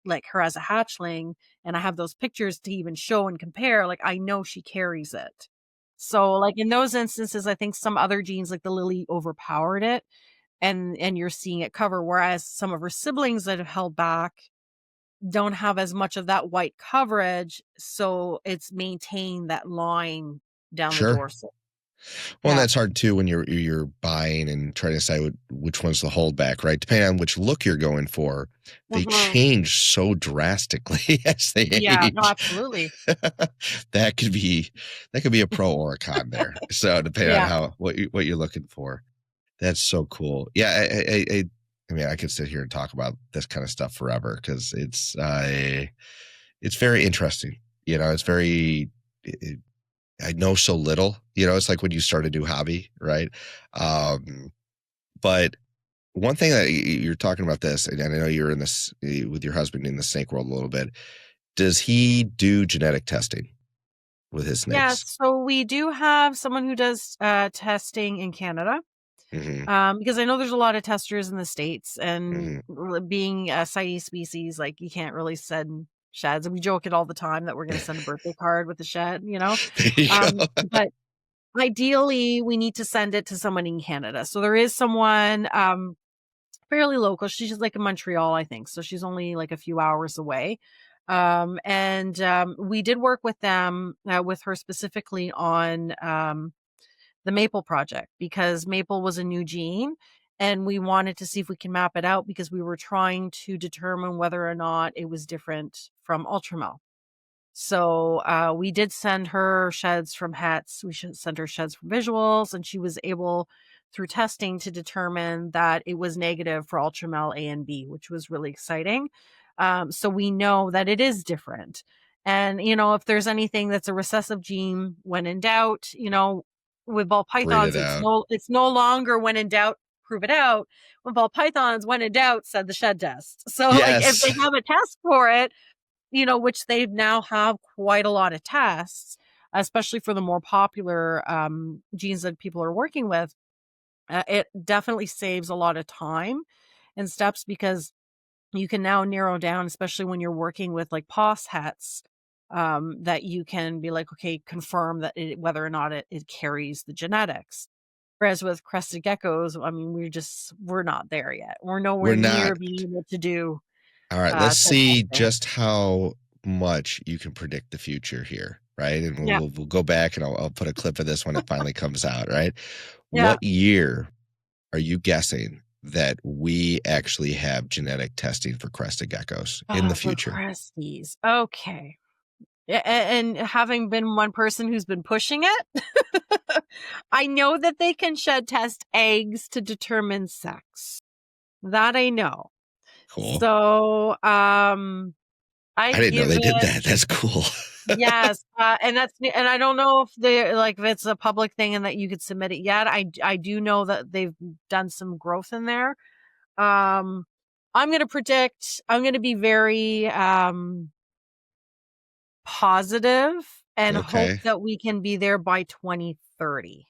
like her as a hatchling, and I have those pictures to even show and compare, like I know she carries it. So like in those instances, I think some other genes like the lily overpowered it, and you're seeing it cover, whereas some of her siblings that have held back don't have as much of that white coverage, so it's maintained that line down the Sure. dorsal. Well, and Yeah. that's hard too when you're buying and trying to decide which one's the holdback, right? Depending on which look you're going for, they Mhm. change so drastically as they Yeah, no, age. absolutely. that could be that could be a pro or a con there. So depending on Yeah. how what you're looking for. That's so cool. Yeah, I mean, I could sit here and talk about this kind of stuff forever because it's very interesting. It's very I know so little. It's like when you start a new hobby, right? Um, but one thing that you're talking about this, and I know you're in this with your husband in the snake world a little bit. Does he do genetic testing with his Yeah, snakes? so we do have someone who does testing in Canada. Hmm. Because I know there's a lot of testers in the States, and Hmm. being a CITES species, like, you can't really send sheds. And we joke it all the time that we're going to send a birthday card with a shed, There you go. But ideally, we need to send it to someone in Canada. So there is someone fairly local. She's just like in Montreal, I think. So she's only like a few hours away. And we did work with them, with her specifically on the Maple project, because Maple was a new gene and we wanted to see if we can map it out, because we were trying to determine whether or not it was different from Ultramel. So we did send her sheds from hets. We should send her sheds from visuals, and she was able, through testing, to determine that it was negative for Ultramel A and B, which was really exciting. So we know that it is different. And, if there's anything that's a recessive gene, when in doubt, with ball Breed pythons, it it's out. no longer when in doubt, prove it out. With ball pythons, when in doubt, said the shed test. So like, if they Yes. have a test for it, which they now have quite a lot of tests, especially for the more popular genes that people are working with. It definitely saves a lot of time and steps, because you can now narrow down, especially when you're working with like POS hets, that you can be like, okay, confirm that whether or not it carries the genetics. Whereas with crested geckos, I mean, we're not there yet. We're nowhere We're near not. being able to do All right, let's shed see testing. just how much you can predict the future here, right? And we'll Yeah. we'll, we'll go back and I'll put a clip of this when it finally comes out, right? Yeah. What year are you guessing that we actually have genetic testing for crested geckos in the For future? Cresties. Okay. And having been one person who's been pushing it, I know that they can shed test eggs to determine sex. That I know. Cool. So, I I'd didn't know give they did it, that. That's cool. yes, and I don't know if it's a public thing and that you could submit it yet. I do know that they've done some growth in there. Um, I'm gonna be very positive and hope Okay. that we can be there by 2030.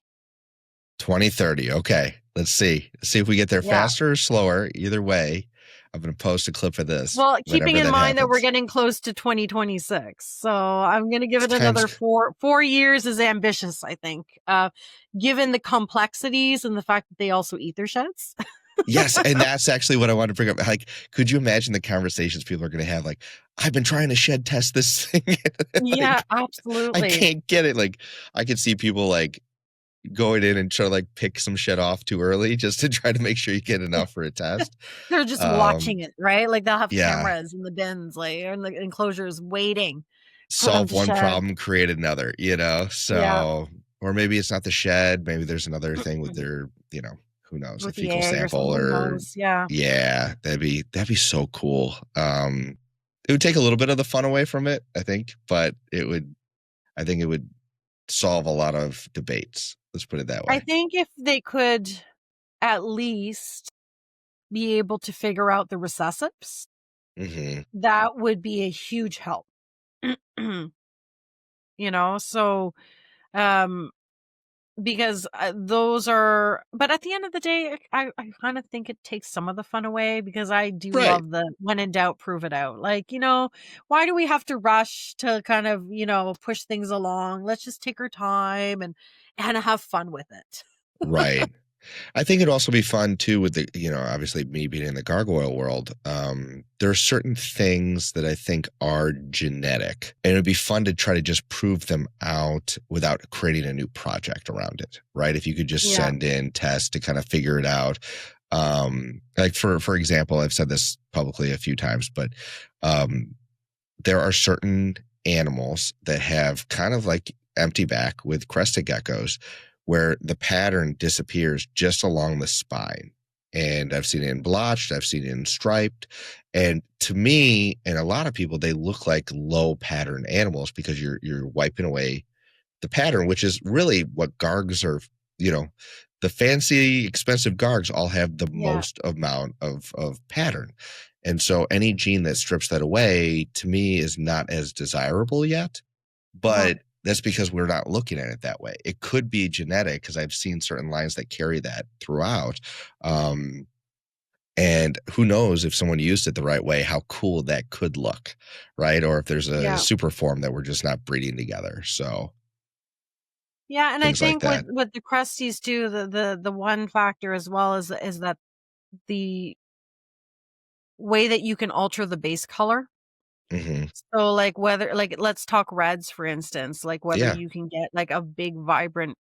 2030. Okay. Let's see. See if we get there Yeah. faster or slower. Either way, I'm going to post a clip of this Well, keeping whenever in that mind that we're happens. getting close to 2026. So I'm going to give it Times. another 4 years is ambitious, I think. Given the complexities and the fact that they also eat their sheds. Yes, and that's actually what I wanted to bring up. Like, could you imagine the conversations people are going to have? Like, I've been trying to shed test this thing. Yeah, Like, I absolutely. can't get it. Like, I could see people like going in and try to like pick some shit off too early just to try to make sure you get enough for a test. They're just Um, watching it, right? Like they'll have yeah, cameras in the bins, like, or in the enclosures, waiting for them solve to one shed. problem, create another. Yeah. So, or maybe it's not the shed. Maybe there's another thing with their, who knows, a With the fecal egg or sample something, who or knows? Yeah. yeah, that'd be so cool. It would take a little bit of the fun away from it, I think, but I think it would solve a lot of debates. Let's put it that I way. think if they could at least be able to figure out the recessives, Hmm. that would be a huge help. So, um, because those are, but at the end of the day, I kind of think it takes some of the fun away, because I do Right. love the when in doubt, prove it out. Like, why do we have to rush to kind of, push things along? Let's just take our time and have fun with it. Right. I think it'd also be fun too with the, obviously me being in the gargoyle world. There are certain things that I think are genetic, and it'd be fun to try to just prove them out without creating a new project around it, right? If you could just Yeah. send in tests to kind of figure it out. Like for example, I've said this publicly a few times, but um, there are certain animals that have kind of like empty back with crested geckos where the pattern disappears just along the spine. And I've seen it in blotched, I've seen it in striped. And to me, and a lot of people, they look like low pattern animals because you're wiping away the pattern, which is really what Gargs are, you know, the fancy, expensive Gargs all have the Yeah. most amount of pattern. And so any gene that strips that away to me is not as desirable yet. Uh-huh. But that's because we're not looking at it that way. It could be genetic because I've seen certain lines that carry that throughout. And who knows if someone used it the right way, how cool that could look, right? Or if there's a Yeah. super form that we're just not breeding together. So Yeah, and I things like think that. with the crusties too, the one factor as well is that the way that you can alter the base color. Hmm. So, like, whether like, let's talk reds, for instance, like, whether Yeah, you can get, like, a big vibrant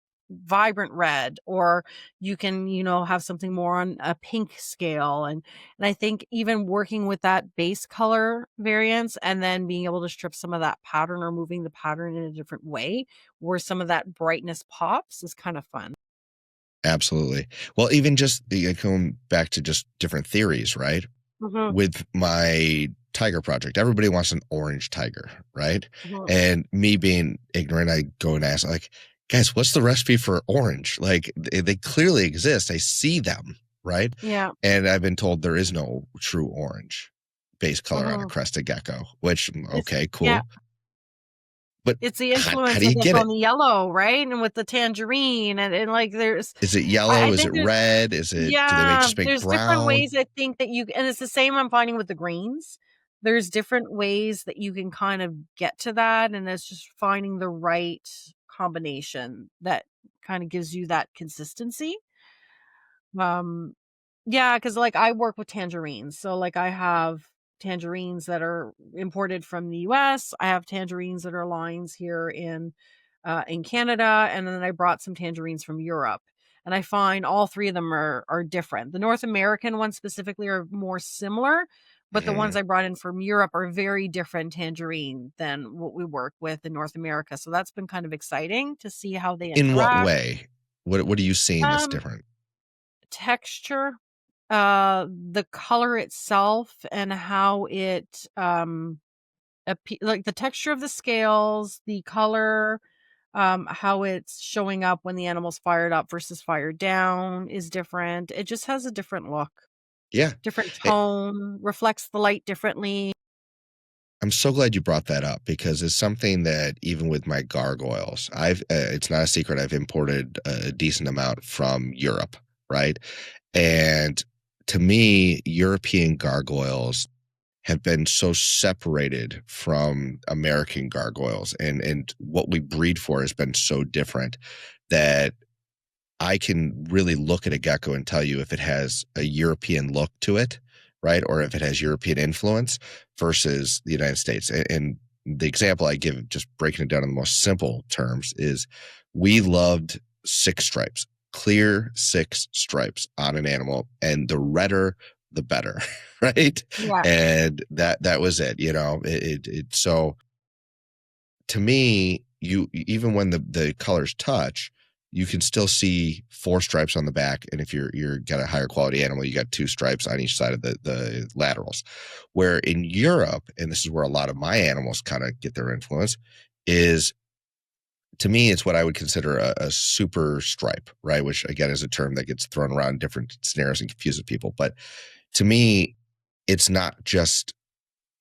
red, or you can, have something more on a pink scale, and I think even working with that base color variance and then being able to strip some of that pattern or moving the pattern in a different way where some of that brightness pops is kind of fun. absolutely. Well, even just going back to just different theories, right? Mhm, With my tiger project, everybody wants an orange tiger, right? mhm. And me being ignorant, I go and ask, like, guys, what's the recipe for orange? Like, they clearly exist. I see them, right? Yeah, And I've been told there is no true orange base color on a mhm. crested gecko, which, It's okay, yeah. cool. But It's the how influence, do I you guess, get on it? the yellow, right? And with the tangerine and, like, there's Is it I yellow? Is think it there's red? Do they yeah, just make there's different brown? ways I think that you and it's the same I'm finding with the greens. There's different ways that you can kind of get to that, and it's just finding the right combination that kinda gives you that consistency. Um, yeah, because like, I work with tangerines, so, like, I have tangerines that are imported from the US, I have tangerines that are lines here in Canada, and then I brought some tangerines from Europe, and I find all 3 of them are different. The North American ones specifically are more similar, but the ones Mhm. I brought in from Europe are very different tangerine than what we work with in North America, so that's been kind of exciting to see how they In what interact. way? What are you seeing that's Um different? Texture, the color itself and how it, like, the texture of the scales, the color, how it's showing up when the animal's fired up versus fired down is different. It just has a different look, Yeah. different tone, reflects the light differently. I'm so glad you brought that up because it's something that even with my gargoyles, it's not a secret I've imported a decent amount from Europe, right? And to me, European gargoyles have been so separated from American gargoyles and what we breed for has been so different that I can really look at a gecko and tell you if it has a European look to it, right? Or if it has European influence versus the United States. And the example I give, just breaking it down in the most simple terms, is we loved six stripes, clear six stripes on an animal, and the redder, the better, right? Yeah. And that was it. So to me, you even when the colors touch, you can still see four stripes on the back, and if you're got a higher quality animal, you got two stripes on each side of the laterals. Where in Europe, and this is where a lot of my animals kind of get their influence, is to me, it's what I would consider a super stripe, right? Which again is a term that gets thrown around in different scenarios and confuses people. But to me, it's not just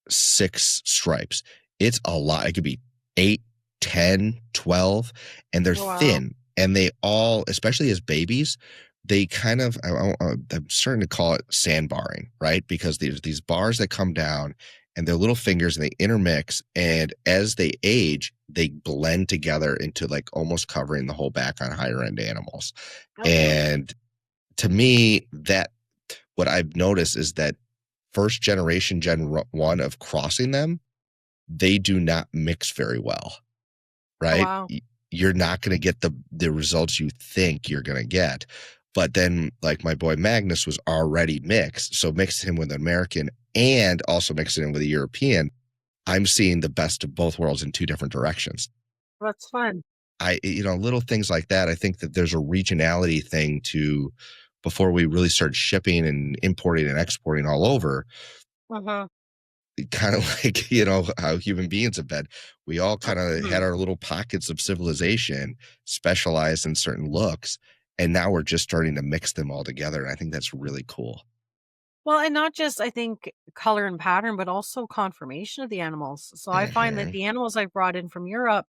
six stripes. It's a lot. It could be 8, 10, 12, and they're Oh, wow. thin. And they all, especially as babies, they kind of, I'm starting to call it sandbarring, right? Because there's these bars that come down and they're little fingers and they intermix. And as they age, they blend together into like almost covering the whole back on higher end animals. Okay. And to me, that what I've noticed is that first generation, one of crossing them, they do not mix very well, Oh, right? wow. You're not going to get the results you think you're going to get. But then, like my boy Magnus was already mixed, so mixed him with an American and also mixed him with a European. I'm seeing the best of both worlds in two different directions. That's fun. Little things like that. I think that there's a regionality thing to before we really start shipping and importing and exporting all over. Uh-huh. kind of like, how human beings have been. We all kind of had Mhm. our little pockets of civilization, specialized in certain looks, and now we're just starting to mix them all together. And I think that's really cool. Well, and not just, I think, color and pattern, but also conformation of the animals. So I find that Hmm. the animals I've brought in from Europe,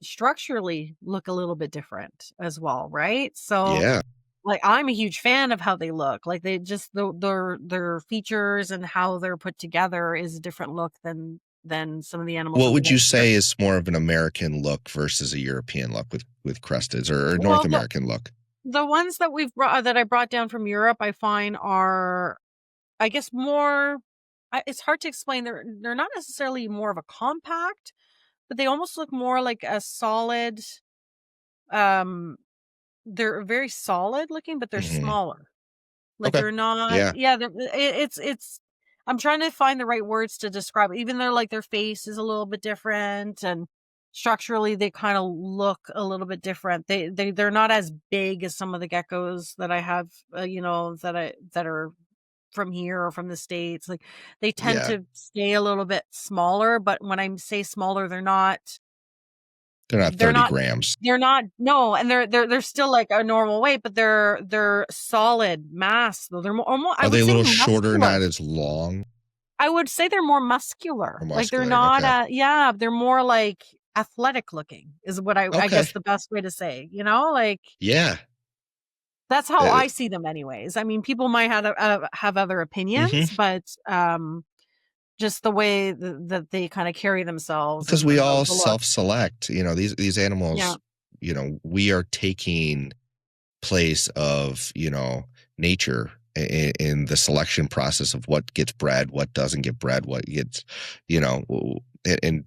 structurally look a little bit different as well, right? So, Yeah. like, I'm a huge fan of how they look. Like, they just their features and how they're put together is a different look than some of the animals What that we would you have here. say is more of an American look versus a European look with crusteds, or North Well, American look? the ones that I brought down from Europe, I find are, I guess, more. It's hard to explain. They're not necessarily more of a compact, but they almost look more like a solid. Um, they're very solid looking, but they're Hmm. smaller. Like, Okay. they're not. Yeah. Yeah, it's. I'm trying to find the right words to describe it. Even though, like, their face is a little bit different, and structurally they kind of look a little bit different. They're not as big as some of the geckos that I have. That are from here or from the States. Like, they tend Yeah. to stay a little bit smaller, but when I say smaller, They're not they're 30 not grams. they're not no, and they're still like a normal weight, but they're solid mass, though. They're more I Are they would a say little shorter, muscular. not as long I would say they're more or muscular. Like, they're muscular? not Okay. yeah, they're more like athletic looking is what I Okay. guess the best way to say, like, Yeah. that's how Uh, I see them anyways. I mean, people might have other opinions, mhm. but, just the way that they kinda carry themselves Because and we the all look. self-select, these Yeah. animals, we are taking place of, nature in the selection process of what gets bred, what doesn't get bred, what gets, and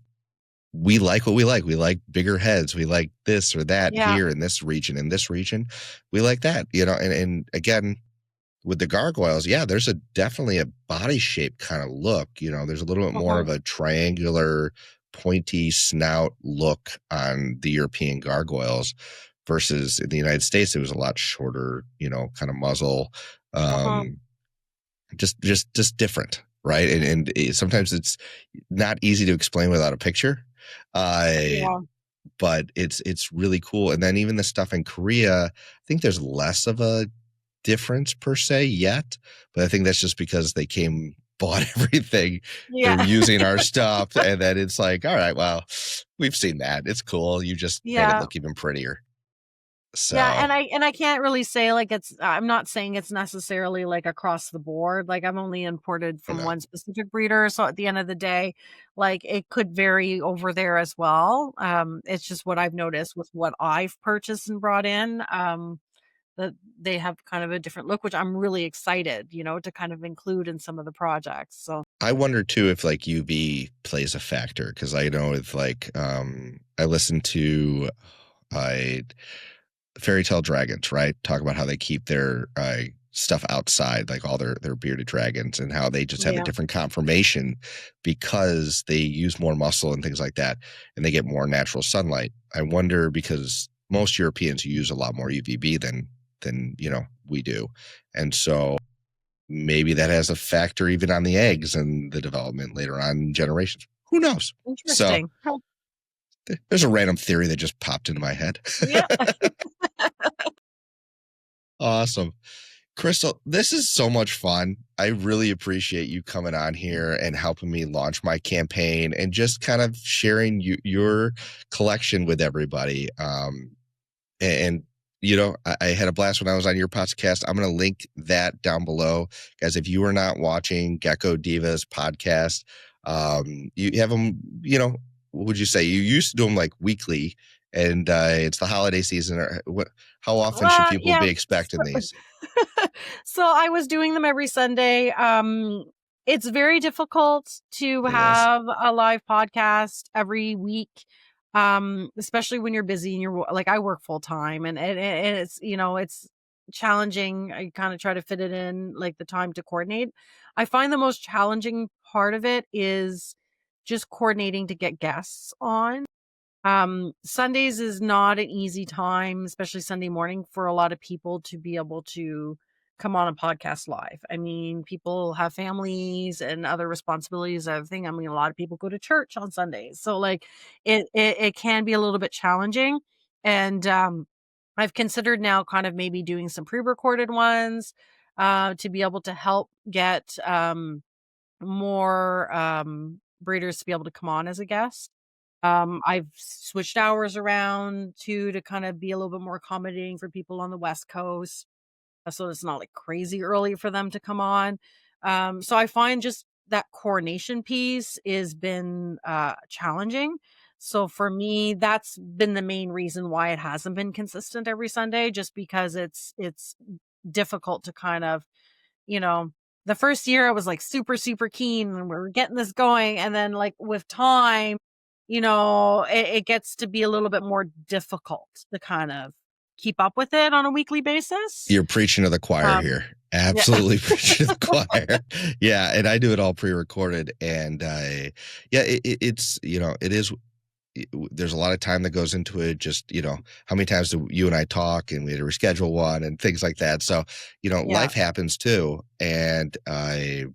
we like what we like. We like bigger heads. We like this or that Yeah. here in this region. In this region, we like that. And again, with the gargoyles, yeah, there's definitely a body shape kind of look. There's a little bit more Uh-huh. of a triangular, pointy snout look on the European gargoyles versus in the United States, it was a lot shorter, kind of muzzle. Uh-huh. Um, just different, right? And sometimes it's not easy to explain without a picture. Uh, Yeah. but it's really cool. And then even the stuff in Korea, I think there's less of a difference per se yet, but I think that's just because they bought everything. They're Yeah. using our stuff, and then it's like, all right, well, we've seen that. It's cool. You just made it Yeah. look even prettier. Yeah, So, and I can't really say, like, I'm not saying it's necessarily, like, across the board. Like, I'm only imported you from know, one specific breeder, so at the end of the day, like, it could vary over there as well. It's just what I've noticed with what I've purchased and brought in, that they have kind of a different look, which I'm really excited, to kind of include in some of the projects. So, I wonder too if like UV plays a factor because I know with like I listen to I fairy tale dragons, right? Talk about how they keep their stuff outside, like all their bearded dragons, and how they just have a yeah, different conformation because they use more muscle and things like that, and they get more natural sunlight. I wonder because most Europeans use a lot more UVB than we do, and so maybe that has a factor even on the eggs and the development later on in generations. Who knows? So interesting. Huh. there's a random theory that just popped into my head. Yeah. Awesome. Crystal, this is so much fun. I really appreciate you coming on here and helping me launch my campaign and just kind of sharing your collection with everybody. And I had a blast when I was on your podcast. I'm going to link that down below, guys. If you are not watching Gecko Diva's podcast, you have them. What would you say? You used to do them like weekly, and it's the holiday season. Or what? How often should people Yeah. be expecting these? So I was doing them every Sunday. It's very difficult to It is. have a live podcast every week, especially when you're busy and like, I work full time, and it's it's challenging. I kind of try to fit it in, like, the time to coordinate. I find the most challenging part of it is just coordinating to get guests on. Sundays is not an easy time, especially Sunday morning, for a lot of people to be able to come on a podcast live. I mean, people have families and other responsibilities. I think, I mean, a lot of people go to church on Sundays. So like it can be a little bit challenging. And I've considered now kind of maybe doing some pre-recorded ones to be able to help get more breeders to be able to come on as a guest. I've switched hours around too to kind of be a little bit more accommodating for people on the West Coast, so it's not like crazy early for them to come on. So I find just that coordination piece is been challenging. So for me, that's been the main reason why it hasn't been consistent every Sunday, just because it's difficult to kind of, you know, the first year I was like super, super keen and we were getting this going. And then like with time, it gets to be a little bit more difficult to kind of keep up with it on a weekly basis. You're preaching to the choir here. Absolutely preaching to the choir. Yeah. And I do it all pre-recorded. And it's, it is, there's a lot of time that goes into it. Just, how many times do you and I talk and we had to reschedule one and things like that. So, life happens too. And I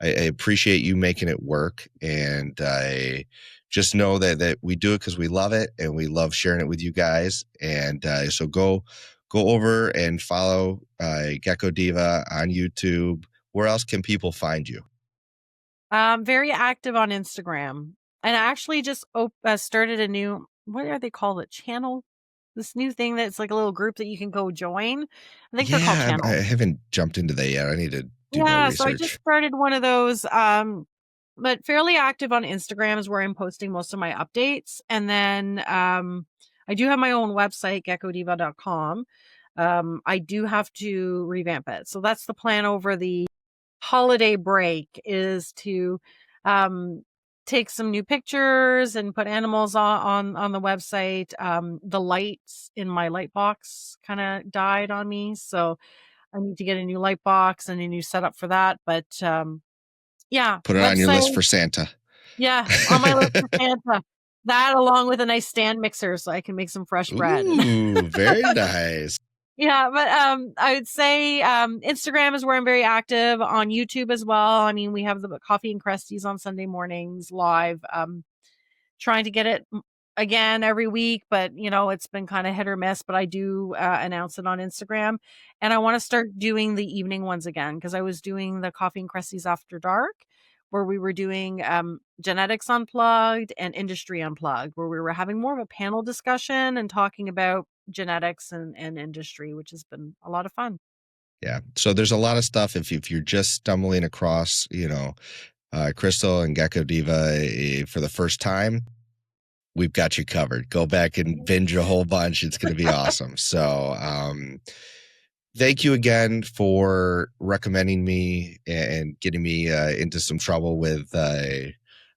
appreciate you making it work. And I just know that we do it because we love it and we love sharing it with you guys. And so go over and follow Gecko Diva on YouTube. Where else can people find you? Very active on Instagram. And I actually just started a new, what are they called? It channel? This new thing that's like a little group that you can go join. I think they're called channels. I haven't jumped into that yet. I need to do more research. So I just started one of those, but fairly active on Instagram is where I'm posting most of my updates. And then I do have my own website, geckodiva.com. I do have to revamp it. So that's the plan over the holiday break, is to take some new pictures and put animals on the website. The lights in my light box kind of died on me, so I need to get a new light box and a new setup for that. But yeah, put it on your list for Santa. Yeah, on my list for Santa. That, along with a nice stand mixer so I can make some fresh bread. Ooh, very nice. Yeah, but I would say Instagram is where I'm very active. On YouTube as well. I mean, we have the Coffee and Cresties on Sunday mornings live. Trying to get it again every week, but it's been kind of hit or miss. But I do announce it on Instagram, and I want to start doing the evening ones again, because I was doing the Coffee and Cresties After Dark, where we were doing Genetics Unplugged and Industry Unplugged, where we were having more of a panel discussion and talking about genetics and industry, which has been a lot of fun. Yeah. So there's a lot of stuff if you're just stumbling across, Crystal and Gecko Diva for the first time, we've got you covered. Go back and binge a whole bunch. It's going to be awesome. So, thank you again for recommending me and getting me into some trouble with the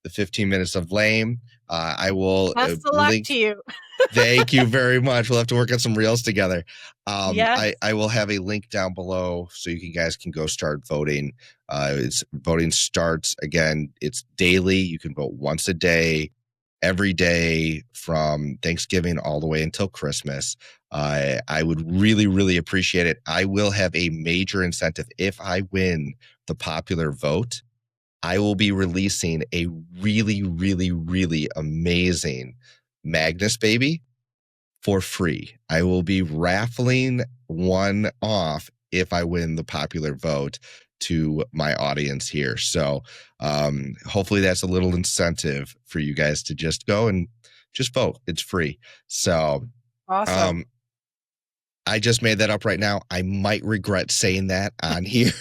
15 minutes of lame. I will Best of luck to you. Thank you very much. We'll have to work on some reels together. Yes. I will have a link down below so you guys can go start voting. Voting starts again. It's daily. You can vote once a day, every day from Thanksgiving all the way until Christmas. I would really, really appreciate it. I will have a major incentive. If I win the popular vote, I will be releasing a really, really, really amazing Magnus baby for free. I will be raffling one off if I win the popular vote to my audience here. So hopefully that's a little incentive for you guys to just go and just vote. It's free. So awesome. I just made that up right now. I might regret saying that on here.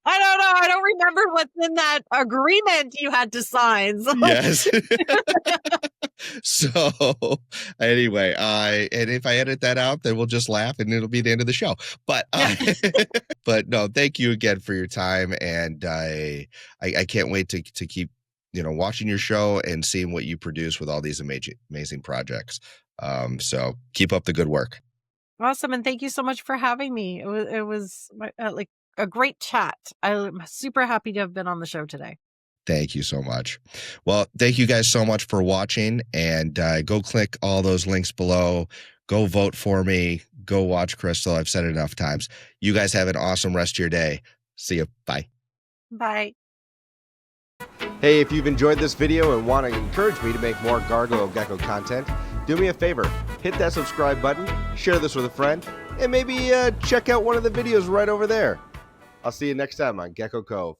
I don't know. I don't remember what's in that agreement you had to sign. So. Yes. So anyway, and if I edit that out, then we'll just laugh and it'll be the end of the show. But but no, thank you again for your time, and I can't wait to keep watching your show and seeing what you produce with all these amazing projects. So keep up the good work. Awesome, and thank you so much for having me. It was like a great chat. I'm super happy to have been on the show today. Thank you so much. Well, thank you guys so much for watching, and go click all those links below. Go vote for me. Go watch Crystal. I've said it enough times. You guys have an awesome rest of your day. See you. Bye. Bye. Hey, if you've enjoyed this video and want to encourage me to make more Gargoyle Gecko content, do me a favor, hit that subscribe button, share this with a friend, and maybe check out one of the videos right over there. I'll see you next time on Gecko Cove.